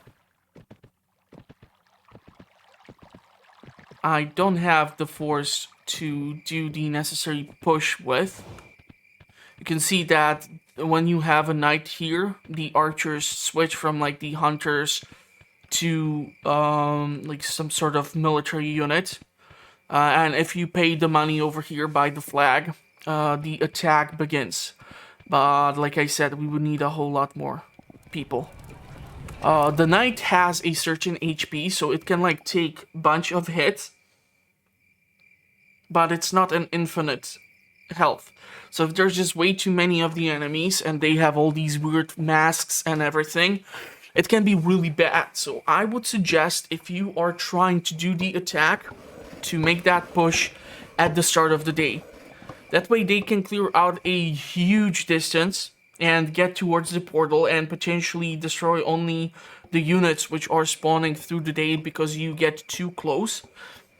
I don't have the force to do the necessary push with. You can see that when you have a knight here, the archers switch from like the hunters to like some sort of military unit. And if you pay the money over here by the flag, the attack begins. But like I said, we would need a whole lot more people. The knight has a certain HP, so it can like take a bunch of hits. But it's not an infinite health. So if there's just way too many of the enemies and they have all these weird masks and everything, it can be really bad. So I would suggest, if you are trying to do the attack, to make that push at the start of the day. That way they can clear out a huge distance and get towards the portal and potentially destroy only the units which are spawning through the day because you get too close.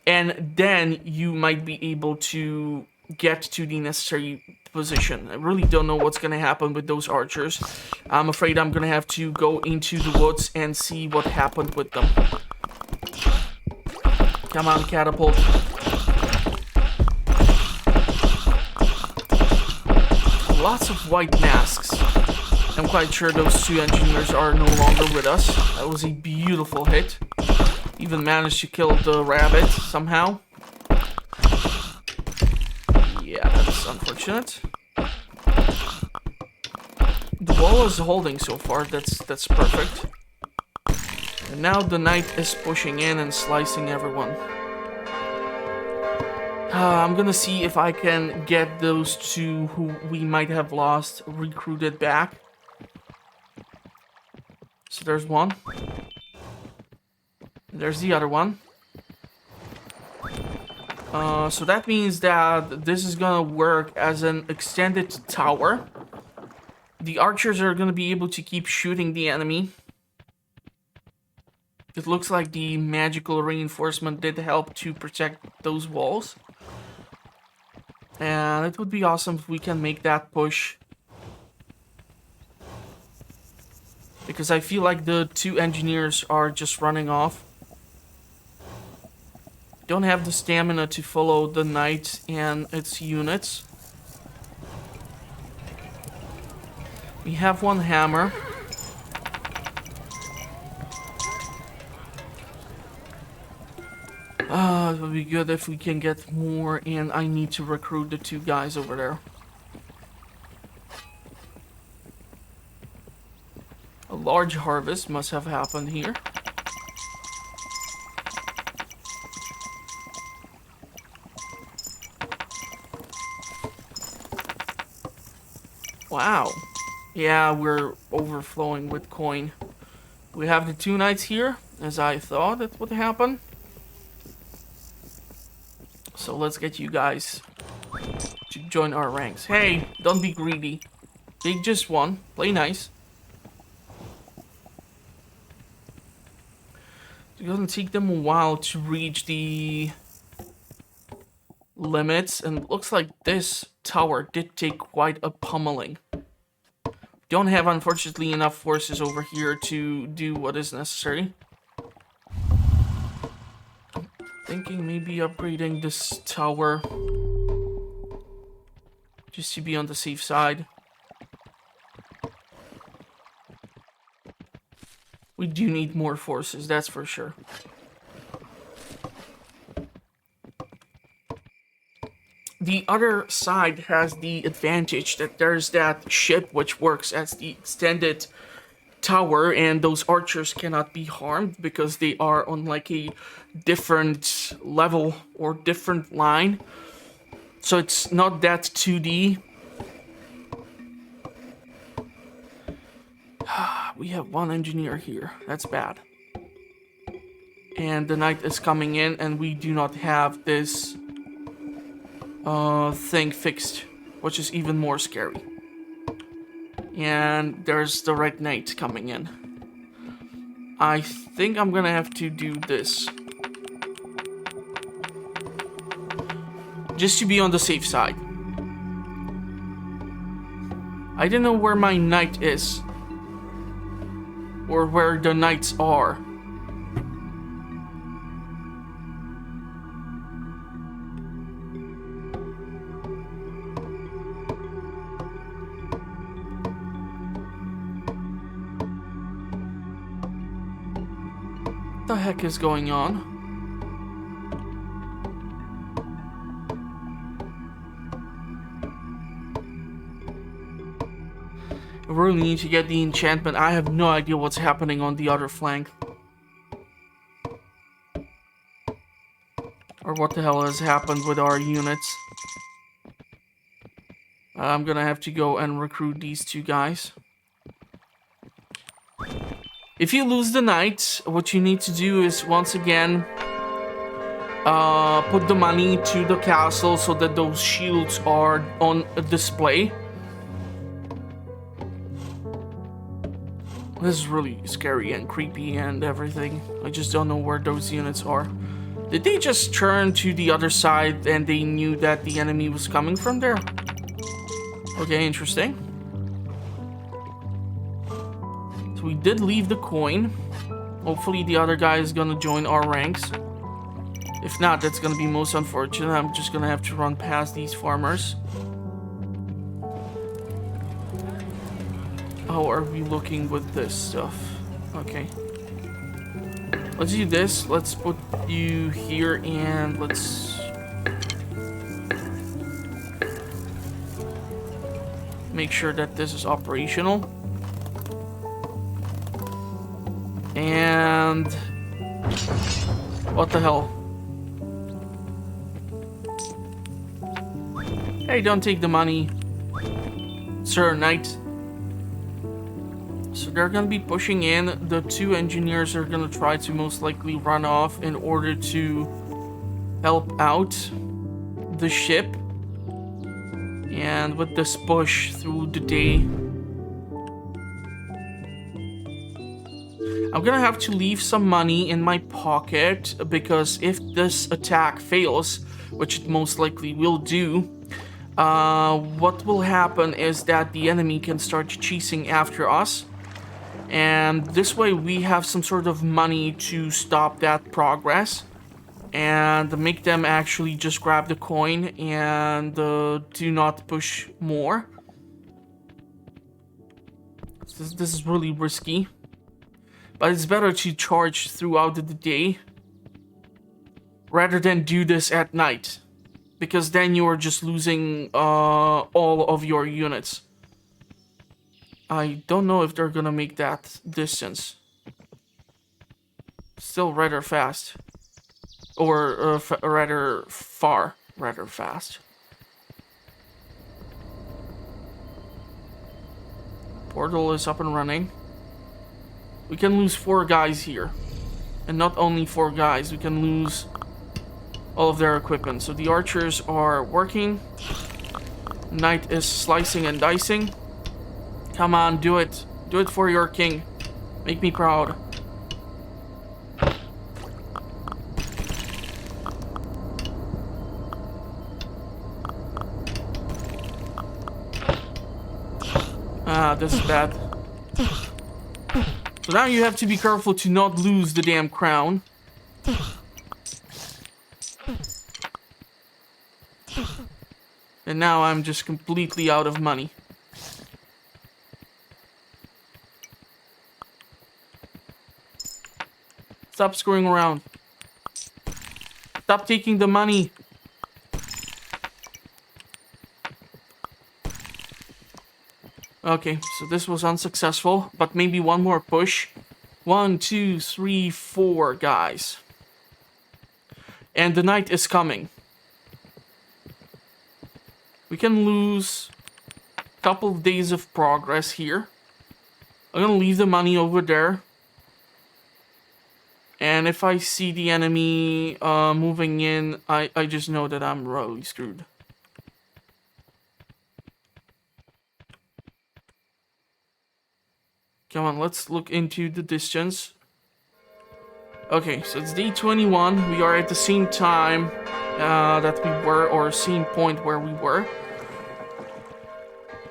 And then you might be able to get to the necessary position. I really don't know what's going to happen with those archers. I'm afraid I'm going to have to go into the woods and see what happened with them. Come on, catapult. Lots of white masks. I'm quite sure those 2 engineers are no longer with us. That was a beautiful hit. Even managed to kill the rabbit somehow. Yeah, that's unfortunate. The wall is holding so far, that's perfect. And now the knight is pushing in and slicing everyone. I'm gonna see if I can get those 2 who we might have lost recruited back. So there's one. There's the other one. So that means that this is gonna work as an extended tower. The archers are gonna be able to keep shooting the enemy. It looks like the magical reinforcement did help to protect those walls. And it would be awesome if we can make that push. Because I feel like the 2 engineers are just running off. Don't have the stamina to follow the knight and its units. We have 1 hammer. It would be good if we can get more, and I need to recruit the 2 guys over there. A large harvest must have happened here. Wow. Yeah, we're overflowing with coin. We have the 2 knights here, as I thought it would happen. So let's get you guys to join our ranks. Hey, don't be greedy. Take just 1. Play nice. It's gonna take them a while to reach the limits, and it looks like this tower did take quite a pummeling. Don't have, unfortunately, enough forces over here to do what is necessary. Thinking maybe upgrading this tower just to be on the safe side. We do need more forces, that's for sure. The other side has the advantage that there's that ship which works as the extended tower, and those archers cannot be harmed because they are on like a different level or different line. So it's not that 2D. We have one engineer here. That's bad. And the knight is coming in, and we do not have this thing fixed, which is even more scary. And there's the red knight coming in. I think I'm gonna have to do this, just to be on the safe side. I don't know where my knight is, or where the knights are. What the heck is going on? I really need to get the enchantment. I have no idea what's happening on the other flank. Or what the hell has happened with our units. I'm gonna have to go and recruit these two guys. If you lose the knight, what you need to do is once again put the money to the castle so that those shields are on a display. This is really scary and creepy and everything. I just don't know where those units are. Did they just turn to the other side and they knew that the enemy was coming from there? Okay, interesting. So we did leave the coin. Hopefully the other guy is gonna join our ranks. If not, that's gonna be most unfortunate. I'm just gonna have to run past these farmers. How are we looking with this stuff? Okay. Let's do this. Let's put you here and let's make sure that this is operational. And what the hell? Hey, don't take the money, Sir Knight. So they're gonna be pushing in. The two engineers are gonna try to most likely run off in order to help out the ship. And with this push through the day, I'm gonna have to leave some money in my pocket, because if this attack fails, which it most likely will do, what will happen is that the enemy can start chasing after us. And this way we have some sort of money to stop that progress and make them actually just grab the coin and do not push more. This is really risky, but it's better to charge throughout the day rather than do this at night, because then you are just losing all of your units. I don't know if they're gonna make that distance. Still rather fast. Or rather far. Rather fast. Portal is up and running. We can lose 4 guys here. And not only 4 guys, we can lose all of their equipment. So the archers are working. Knight is slicing and dicing. Come on, do it. Do it for your king. Make me proud. Ah, this is bad. So now you have to be careful to not lose the damn crown. And now I'm just completely out of money. Stop screwing around. Stop taking the money. Okay, so this was unsuccessful, but maybe one more push. 1, 2, 3, 4 guys. And the night is coming. We can lose a couple of days of progress here. I'm gonna leave the money over there. And if I see the enemy moving in, I just know that I'm really screwed. Come on, let's look into the distance. Okay, so it's day 21. We are at the same time that we were, or same point where we were.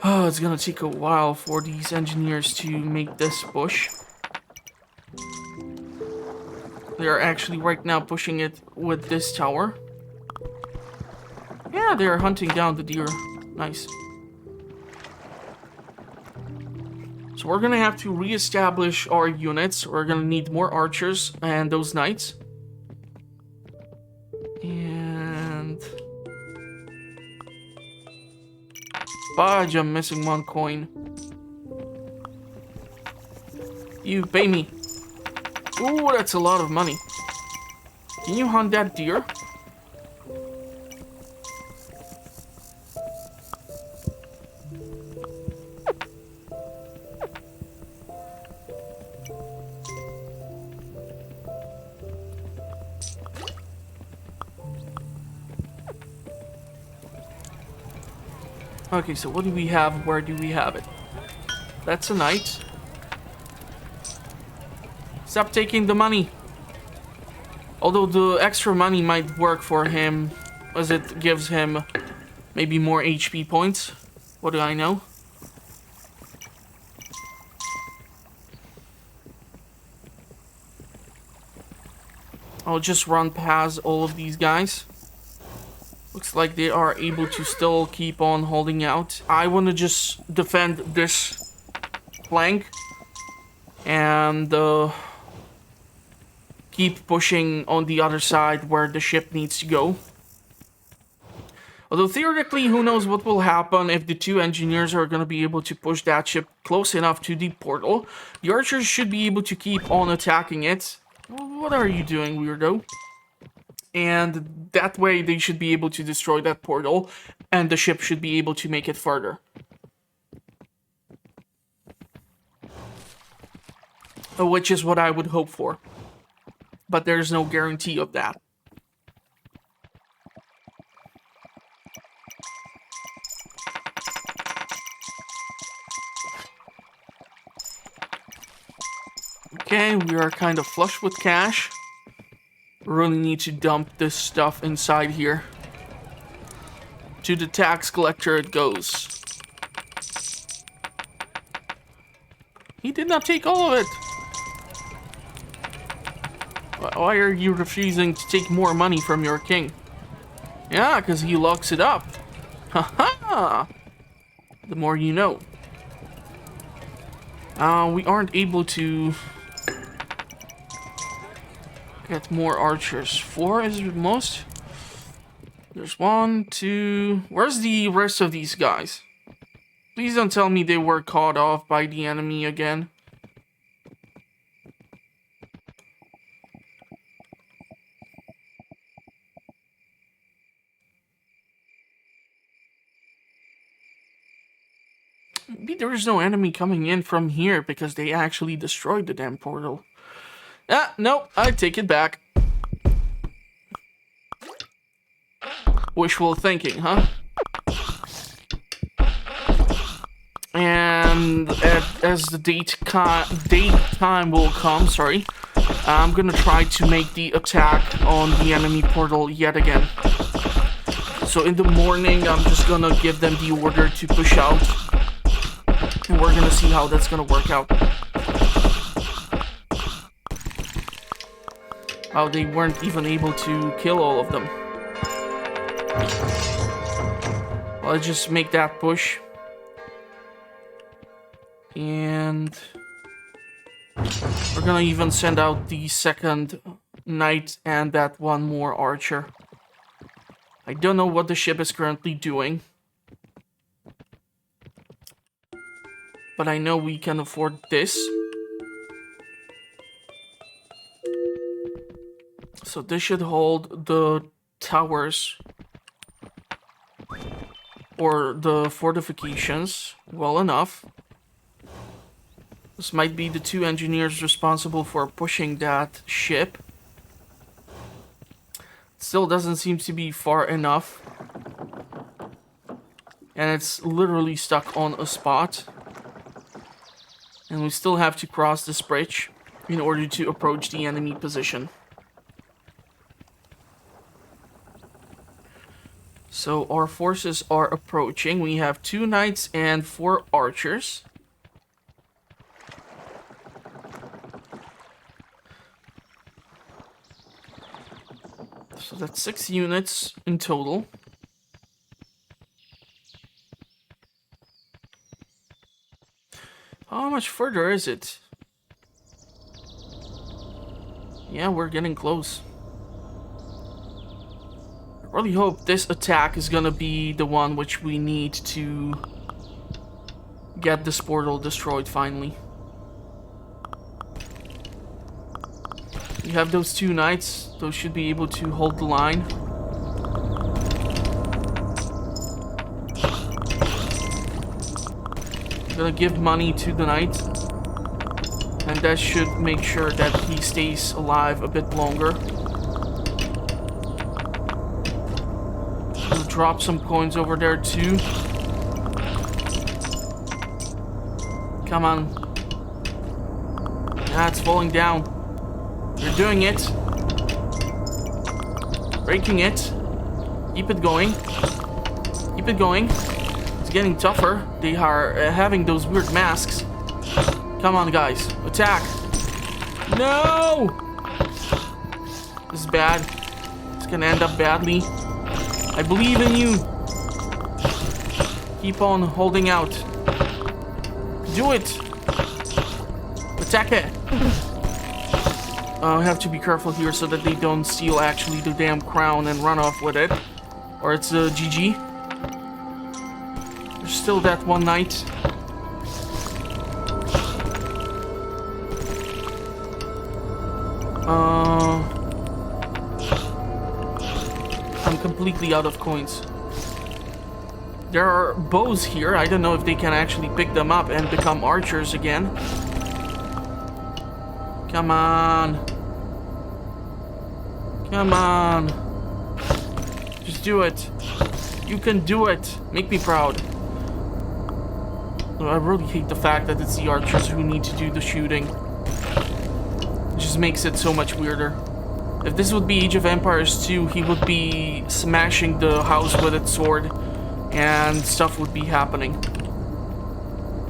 Oh, it's gonna take a while for these engineers to make this push. They are actually right now pushing it with this tower. Yeah, they are hunting down the deer. Nice. So we're gonna have to re-establish our units. We're gonna need more archers and those knights. And... fudge, I'm missing one coin. You pay me. Ooh, that's a lot of money. Can you hunt that deer? Okay, so what do we have? Where do we have it? That's a knight. Stop taking the money. Although the extra money might work for him, as it gives him maybe more HP points. What do I know? I'll just run past all of these guys. Looks like they are able to still keep on holding out. I want to just defend this flank and keep pushing on the other side where the ship needs to go. Although theoretically, who knows what will happen if the two engineers are going to be able to push that ship close enough to the portal. The archers should be able to keep on attacking it. What are you doing, weirdo? And that way they should be able to destroy that portal, and the ship should be able to make it further. Which is what I would hope for. But there's no guarantee of that. Okay, we are kind of flush with cash. Really need to dump this stuff inside here. To the tax collector it goes. He did not take all of it. Why are you refusing to take more money from your king? Yeah, because he locks it up. Haha! The more you know. We aren't able to get more archers. 4 is the most. There's 1, 2... Where's the rest of these guys? Please don't tell me they were caught off by the enemy again. Maybe there is no enemy coming in from here because they actually destroyed the damn portal. Ah, no, I take it back. Wishful thinking, huh? And as the date time will come, I'm gonna try to make the attack on the enemy portal yet again. So in the morning, I'm just gonna give them the order to push out. And we're gonna see how that's gonna work out. How they weren't even able to kill all of them. Let's just make that push. And we're gonna even send out the second knight and that one more archer. I don't know what the ship is currently doing, but I know we can afford this. So this should hold the towers or the fortifications well enough. This might be the two engineers responsible for pushing that ship. Still doesn't seem to be far enough. And it's literally stuck on a spot. And we still have to cross this bridge in order to approach the enemy position. So our forces are approaching. We have 2 knights and 4 archers. So that's 6 units in total. How much further is it? Yeah, we're getting close. I really hope this attack is gonna be the one which we need to get this portal destroyed finally. We have those 2 knights. Those should be able to hold the line. I'm gonna give money to the knight. And that should make sure that he stays alive a bit longer. We'll drop some coins over there too. Come on. Ah, it's falling down. You're doing it. Breaking it. Keep it going. Keep it going. It's getting tougher. They are having those weird masks. Come on, guys. Attack. No! This is bad. It's gonna end up badly. I believe in you. Keep on holding out. Do it. Attack it. I have to be careful here so that they don't steal actually the damn crown and run off with it. Or it's a GG. There's still that one knight. I'm completely out of coins. There are bows here. I don't know if they can actually pick them up and become archers again. Come on. Come on. Just do it. You can do it. Make me proud. I really hate the fact that it's the archers who need to do the shooting. It just makes it so much weirder. If this would be Age of Empires 2, he would be smashing the house with its sword and stuff would be happening.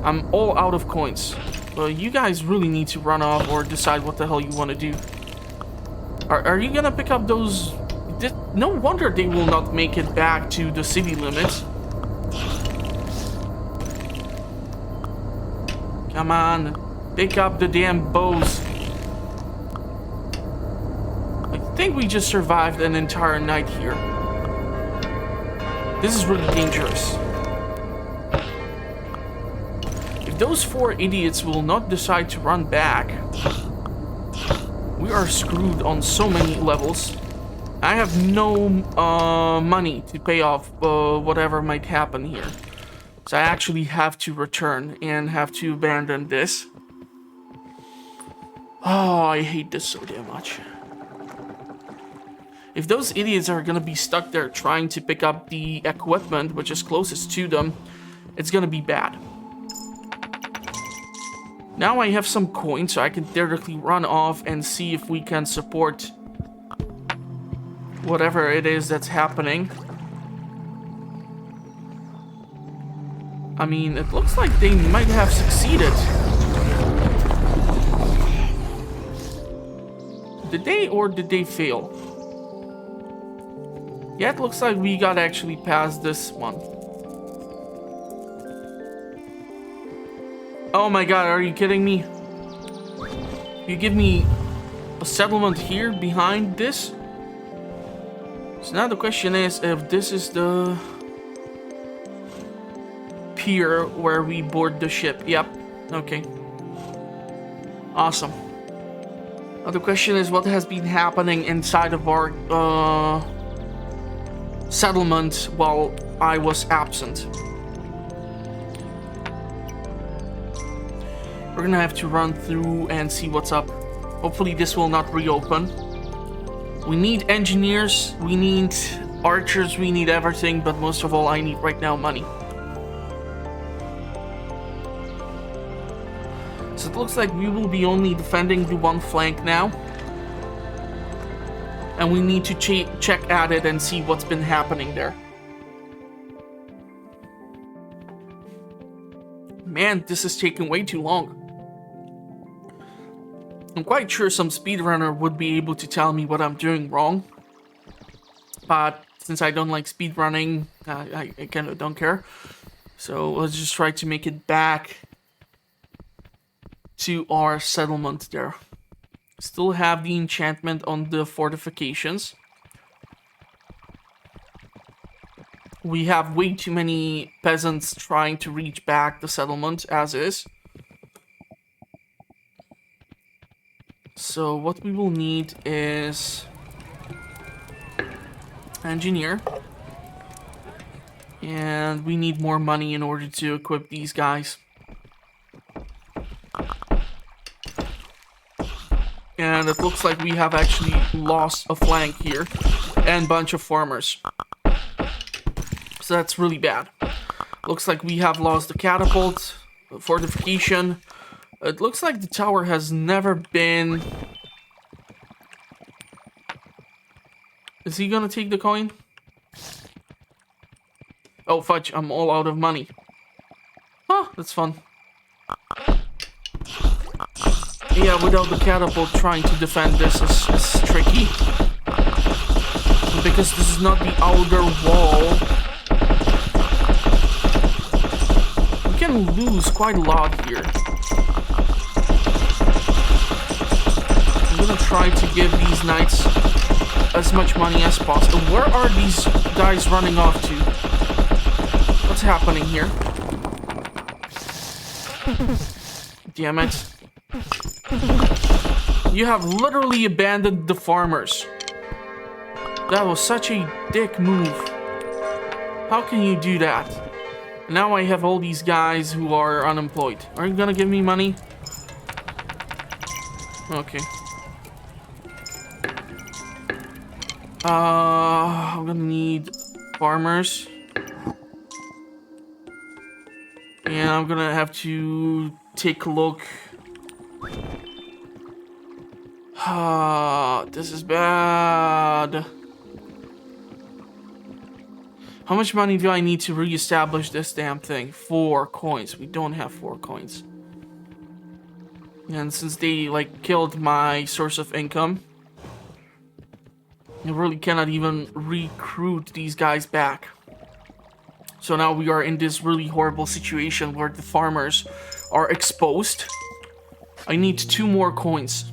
I'm all out of coins. Well, you guys really need to run off or decide what the hell you want to do. Are you gonna pick up those? No wonder they will not make it back to the city limits. Come on, pick up the damn bows. I think we just survived an entire night here. This is really dangerous. If those 4 idiots will not decide to run back, we are screwed on so many levels. I have no money to pay off whatever might happen here. So I actually have to return and have to abandon this. Oh, I hate this so damn much. If those idiots are gonna be stuck there trying to pick up the equipment which is closest to them, it's gonna be bad. Now I have some coins, so I can theoretically run off and see if we can support whatever it is that's happening. I mean, it looks like they might have succeeded. Did they or did they fail? Yeah, it looks like we got actually past this one. Oh my god, are you kidding me? You give me a settlement here behind this? So now the question is if this is the pier where we board the ship. Yep. Okay. Awesome. Now the question is what has been happening inside of our settlement while I was absent. We're gonna have to run through and see what's up. Hopefully this will not reopen. We need engineers, we need archers, we need everything, but most of all I need right now money. So it looks like we will be only defending the one flank now. And we need to check at it and see what's been happening there. Man, this is taking way too long. I'm quite sure some speedrunner would be able to tell me what I'm doing wrong. But since I don't like speedrunning, I kind of don't care. So let's just try to make it back to our settlement there. Still have the enchantment on the fortifications. We have way too many peasants trying to reach back the settlement as is. So what we will need is engineer. And we need more money in order to equip these guys. And it looks like we have actually lost a flank here and a bunch of farmers. So that's really bad. Looks like we have lost the catapult, the fortification. It looks like the tower has never been... Is he gonna take the coin? Oh, fudge, I'm all out of money. Huh, that's fun. Yeah, without the catapult trying to defend this is tricky. Because this is not the outer wall. We can lose quite a lot here. I'm gonna try to give these knights as much money as possible. Where are these guys running off to? What's happening here? Damn it. You have literally abandoned the farmers. That was such a dick move. How can you do that? Now I have all these guys who are unemployed. Are you gonna give me money? Okay. I'm gonna need farmers. And I'm gonna have to take a look. This is bad. How much money do I need to reestablish this damn thing? 4 coins. We don't have 4 coins. And since they, like, killed my source of income, I really cannot even recruit these guys back. So now we are in this really horrible situation where the farmers are exposed. I need 2 more coins.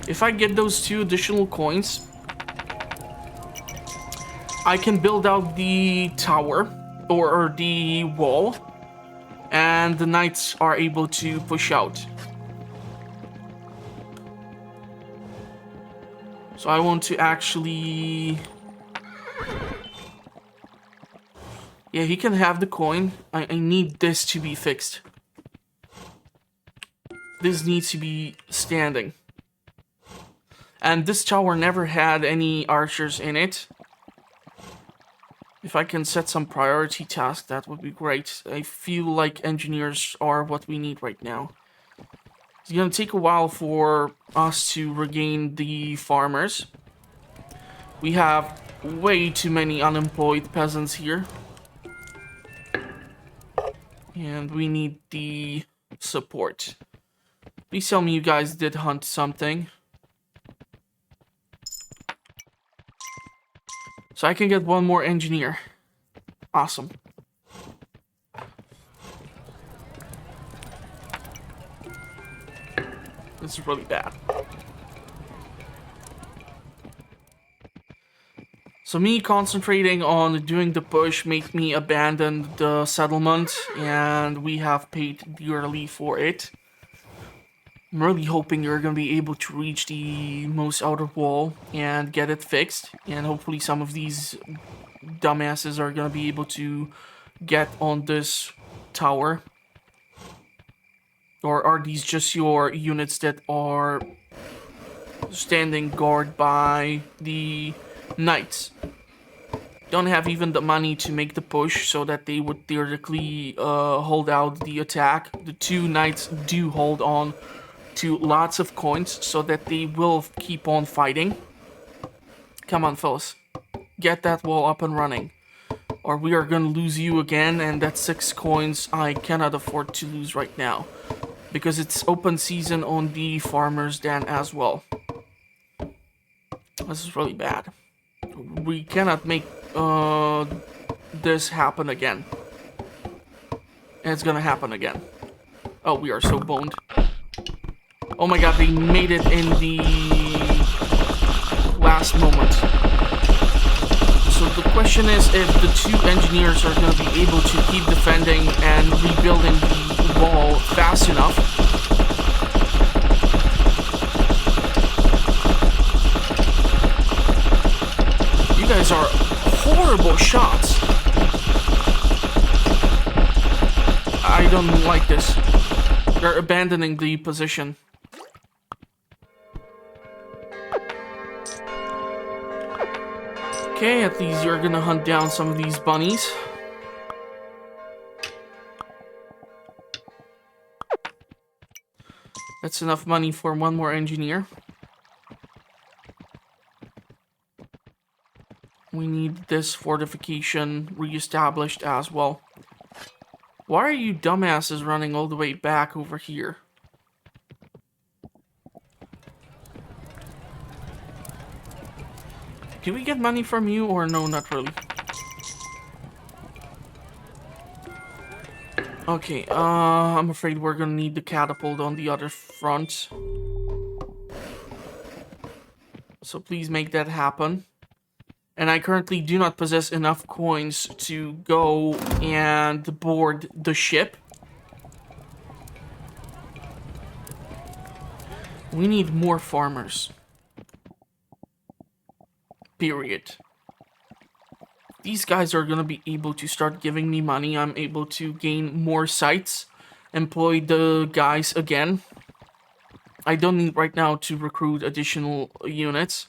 If I get those 2 additional coins, I can build out the tower or the wall, and the knights are able to push out. So I want to actually... Yeah, he can have the coin. I need this to be fixed. This needs to be standing. And this tower never had any archers in it. If I can set some priority task, that would be great. I feel like engineers are what we need right now. It's gonna take a while for us to regain the farmers. We have way too many unemployed peasants here. And we need the support. Please tell me you guys did hunt something. So I can get 1 more engineer. Awesome. This is really bad. So me concentrating on doing the push made me abandon the settlement, and we have paid dearly for it. I'm really hoping you're going to be able to reach the most outer wall and get it fixed, and hopefully some of these dumbasses are going to be able to get on this tower. Or are these just your units that are standing guard by the knights? Don't have even the money to make the push so that they would theoretically hold out the attack. The two knights do hold on to lots of coins so that they will keep on fighting. Come on, fellas. Get that wall up and running. Or we are gonna lose you again, and that's 6 coins I cannot afford to lose right now. Because it's open season on the farmer's den as well. This is really bad. We cannot make this happen again. And it's gonna happen again. Oh, we are so boned. Oh my god, they made it in the last moment. So the question is if the 2 engineers are gonna be able to keep defending and rebuilding the wall fast enough. You guys are horrible shots. I don't like this. They're abandoning the position. Okay, at least you're gonna hunt down some of these bunnies. That's enough money for 1 more engineer. We need this fortification reestablished as well. Why are you dumbasses running all the way back over here? Do we get money from you or no, not really? Okay, I'm afraid we're gonna need the catapult on the other front. So please make that happen. And I currently do not possess enough coins to go and board the ship. We need more farmers. Period. These guys are gonna be able to start giving me money. I'm able to gain more sites, employ the guys again. I don't need right now to recruit additional units.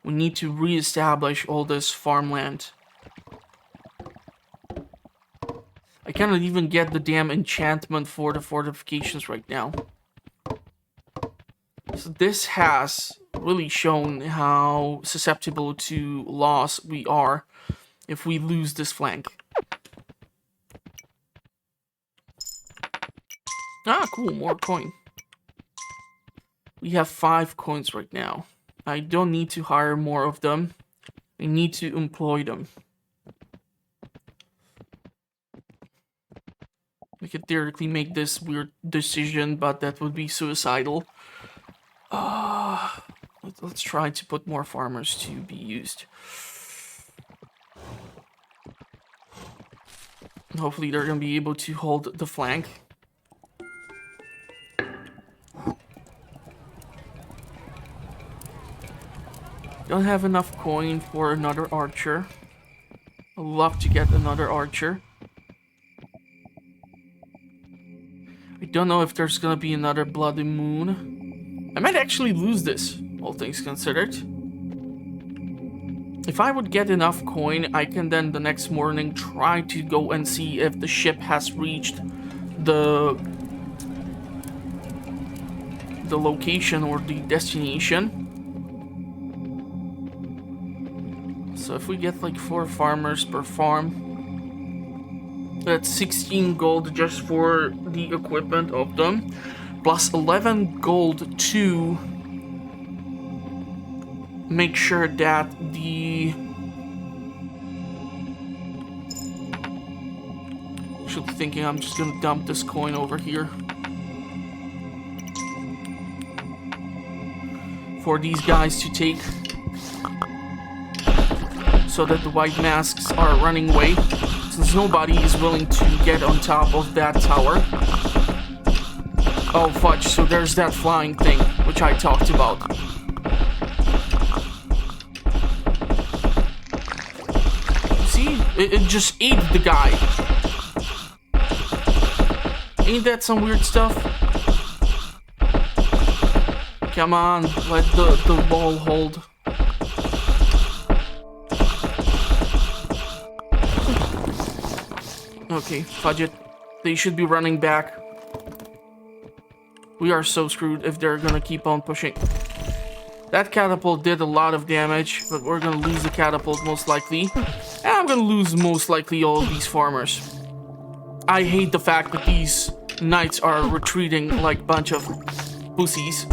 We need to reestablish all this farmland. I cannot even get the damn enchantment for the fortifications right now. So this has really shown how susceptible to loss we are if we lose this flank. Ah, cool, more coin. We have 5 coins right now. I don't need to hire more of them. I need to employ them. We could theoretically make this weird decision, but that would be suicidal. Let's try to put more farmers to be used. Hopefully they're going to be able to hold the flank. Don't have enough coin for another archer. I'd love to get another archer. I don't know if there's gonna be another bloody moon. I might actually lose this, all things considered. If I would get enough coin, I can then the next morning try to go and see if the ship has reached the location or the destination. So if we get like 4 farmers per farm, that's 16 gold just for the equipment of them, plus 11 gold to make sure that the... Actually thinking I'm just gonna dump this coin over here. for these guys to take, so that the white masks are running away, since nobody is willing to get on top of that tower. Oh fudge, so there's that flying thing, which I talked about. See? It just ate the guy. Ain't that some weird stuff? Come on, let the ball hold. Okay, fudge it. They should be running back. We are so screwed if they're gonna keep on pushing. That catapult did a lot of damage, but we're gonna lose the catapult most likely. And I'm gonna lose most likely all of these farmers. I hate the fact that these knights are retreating like a bunch of pussies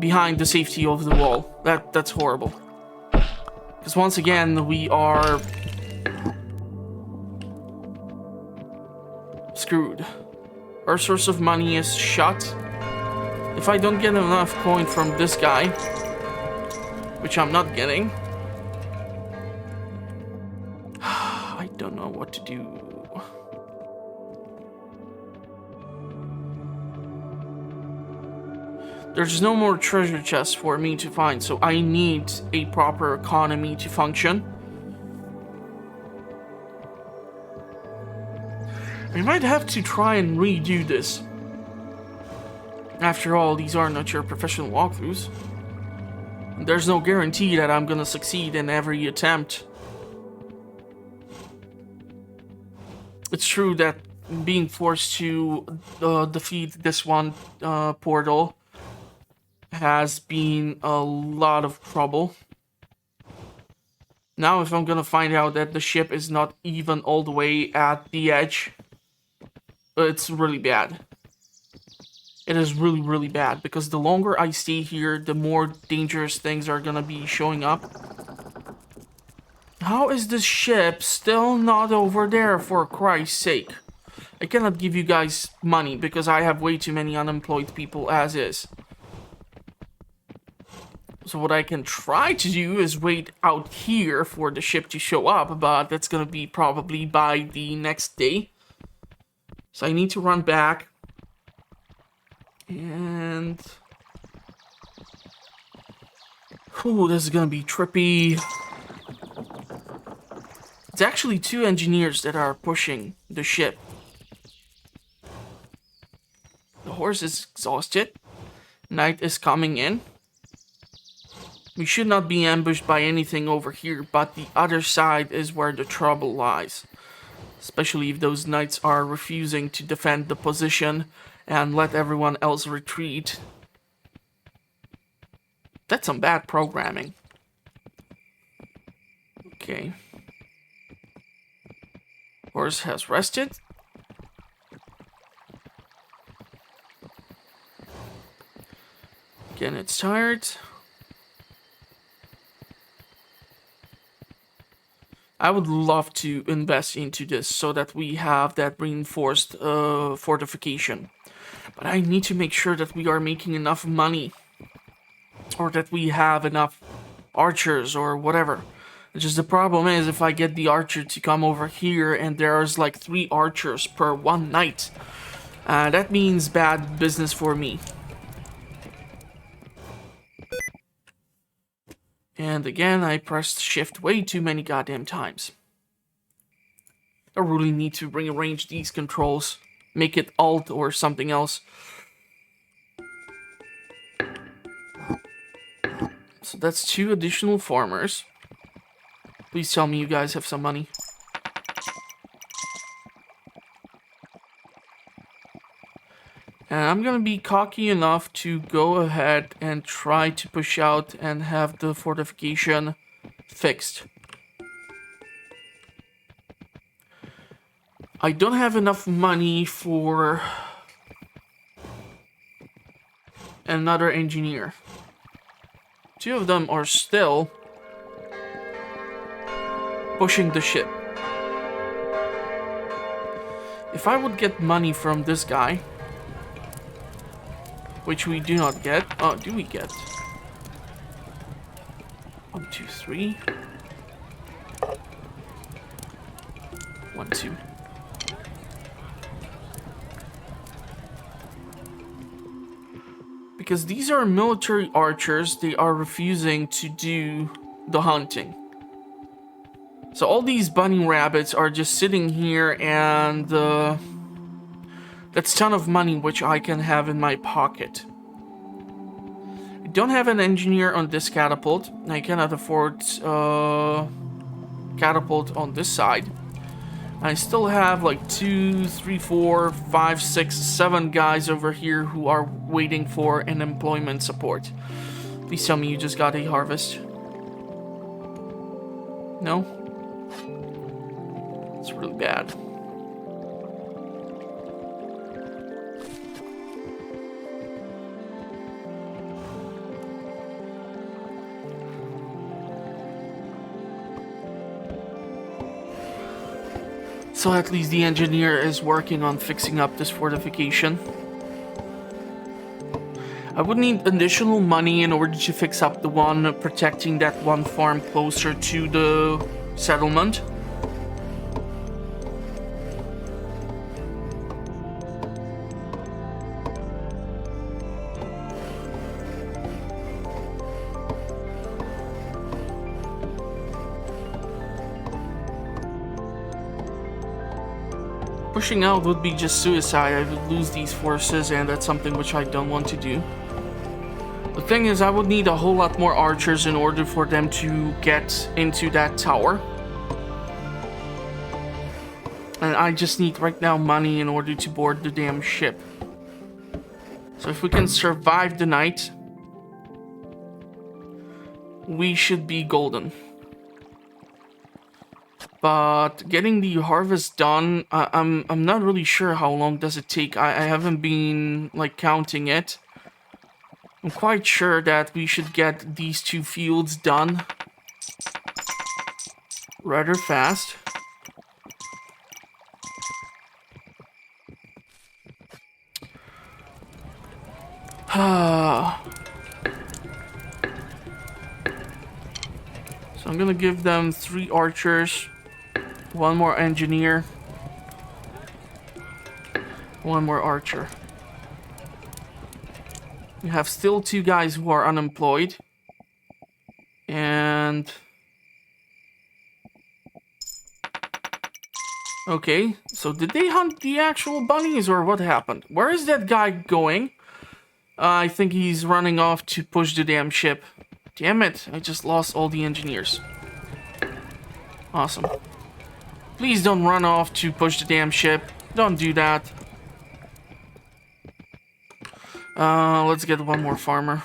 behind the safety of the wall. That's horrible. Because once again, we are screwed. Our source of money is shut. If I don't get enough coin from this guy, which I'm not getting, I don't know what to do. There's no more treasure chests for me to find, so I need a proper economy to function. We might have to try and redo this. After all, these are not your professional walkthroughs. There's no guarantee that I'm gonna succeed in every attempt. It's true that being forced to defeat this one portal has been a lot of trouble. Now if I'm gonna find out that the ship is not even all the way at the edge, it's really bad. It is really, really bad, because the longer I stay here, the more dangerous things are gonna be showing up. How is this ship still not over there, for Christ's sake? I cannot give you guys money, because I have way too many unemployed people as is. So what I can try to do is wait out here for the ship to show up, but that's gonna be probably by the next day. So I need to run back. And... ooh, this is gonna be trippy. It's actually 2 engineers that are pushing the ship. The horse is exhausted. Night is coming in. We should not be ambushed by anything over here, but the other side is where the trouble lies. Especially if those knights are refusing to defend the position and let everyone else retreat. That's some bad programming. Okay. Horse has rested. Again, it's tired. I would love to invest into this so that we have that reinforced fortification. But I need to make sure that we are making enough money. Or that we have enough archers or whatever. Just the problem is, if I get the archer to come over here and there's like 3 archers per 1 knight, that means bad business for me. And again, I pressed shift way too many goddamn times. I really need to rearrange these controls. Make it alt or something else. So that's 2 additional farmers. Please tell me you guys have some money. And I'm gonna be cocky enough to go ahead and try to push out and have the fortification fixed. I don't have enough money for another engineer. 2 of them are still pushing the ship. If I would get money from this guy, which we do not get. Oh, do we get? 2, 3. 1, 2. Because these are military archers, they are refusing to do the hunting. So all these bunny rabbits are just sitting here, and that's a ton of money which I can have in my pocket. I don't have an engineer on this catapult. I cannot afford catapult on this side. I still have like 2, 3, 4, 5, 6, 7 guys over here who are waiting for an employment support. Please tell me you just got a harvest. No? It's really bad. So at least the engineer is working on fixing up this fortification. I would need additional money in order to fix up the one protecting that one farm closer to the settlement. Pushing out would be just suicide. I would lose these forces, and that's something which I don't want to do. The thing is, I would need a whole lot more archers in order for them to get into that tower. And I just need right now money in order to board the damn ship. So if we can survive the night, we should be golden. But getting the harvest done, I'm not really sure how long does it take. I haven't been like counting it. I'm quite sure that we should get these 2 fields done rather fast. So I'm gonna give them 3 archers, 1 more engineer, 1 more archer. We have still 2 guys who are unemployed. And... okay, so did they hunt the actual bunnies or what happened? Where is that guy going? I think he's running off to push the damn ship. Damn it, I just lost all the engineers. Awesome. Please don't run off to push the damn ship. Don't do that. Let's get 1 more farmer.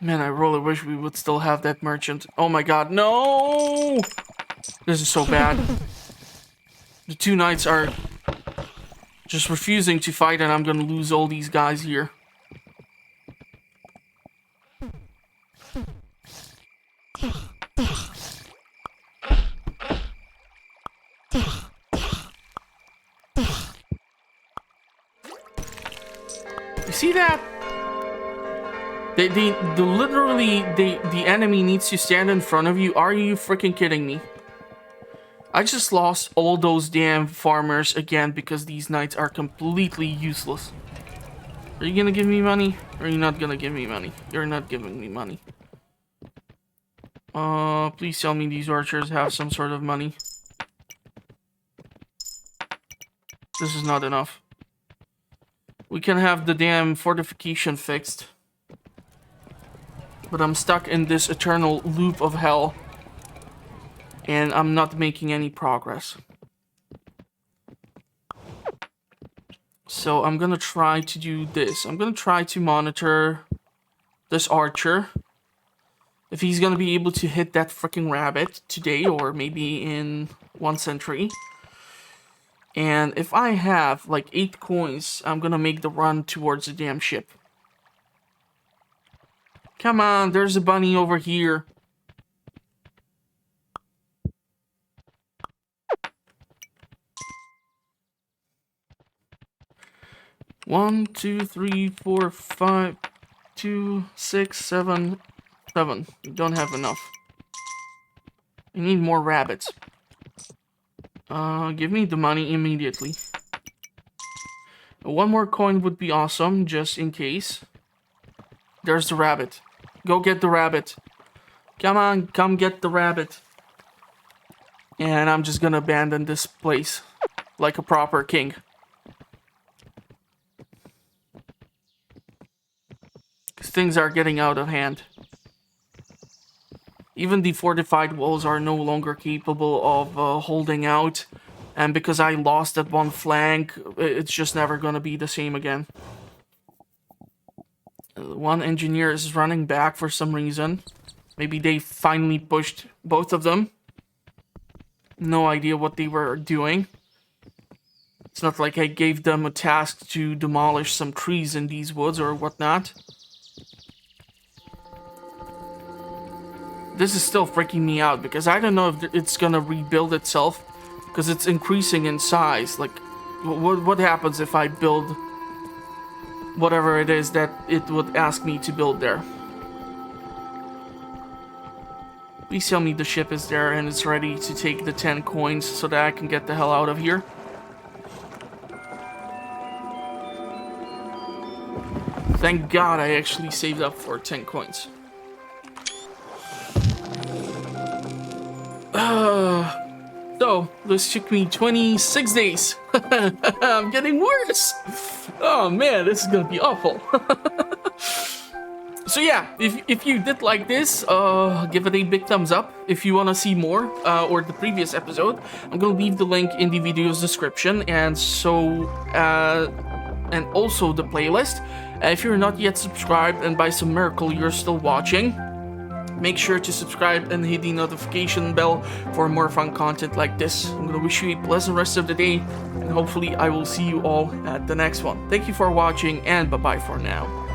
Man, I really wish we would still have that merchant. Oh my god, no! This is so bad. The 2 knights are just refusing to fight, and I'm gonna lose all these guys here. You see that? The enemy needs to stand in front of you. Are you freaking kidding me? I just lost all those damn farmers again because these knights are completely useless. Are you gonna give me money? Or are you not gonna give me money? You're not giving me money. Please tell me these archers have some sort of money. This is not enough. We can have the damn fortification fixed. But I'm stuck in this eternal loop of hell. And I'm not making any progress. So I'm gonna try to do this. I'm gonna try to monitor this archer. If he's gonna be able to hit that freaking rabbit today or maybe in 1 century. And if I have like 8 coins, I'm gonna make the run towards the damn ship. Come on, there's a bunny over here. 1, 2, 3, 4, 5, 2, 6, 7, 7. We don't have enough. I need more rabbits. Give me the money immediately. One more coin would be awesome, just in case. There's the rabbit. Go get the rabbit. Come on, come get the rabbit. And I'm just gonna abandon this place like a proper king. Because things are getting out of hand. Even the fortified walls are no longer capable of holding out. And because I lost that one flank, it's just never gonna be the same again. One engineer is running back for some reason. Maybe they finally pushed both of them. No idea what they were doing. It's not like I gave them a task to demolish some trees in these woods or whatnot. This is still freaking me out because I don't know if it's gonna rebuild itself because it's increasing in size. Like, what happens if I build whatever it is that it would ask me to build there? Please tell me the ship is there and it's ready to take the 10 coins so that I can get the hell out of here. Thank God I actually saved up for 10 coins. So, this took me 26 days. I'm getting worse. Oh man, this is gonna be awful. So yeah, if you did like this, give it a big thumbs up. If you want to see more, or the previous episode, I'm gonna leave the link in the video's description, and so, and also the playlist. If you're not yet subscribed and by some miracle you're still watching, make sure to subscribe and hit the notification bell for more fun content like this. I'm gonna wish you a pleasant rest of the day, and hopefully I will see you all at the next one. Thank you for watching, and bye-bye for now.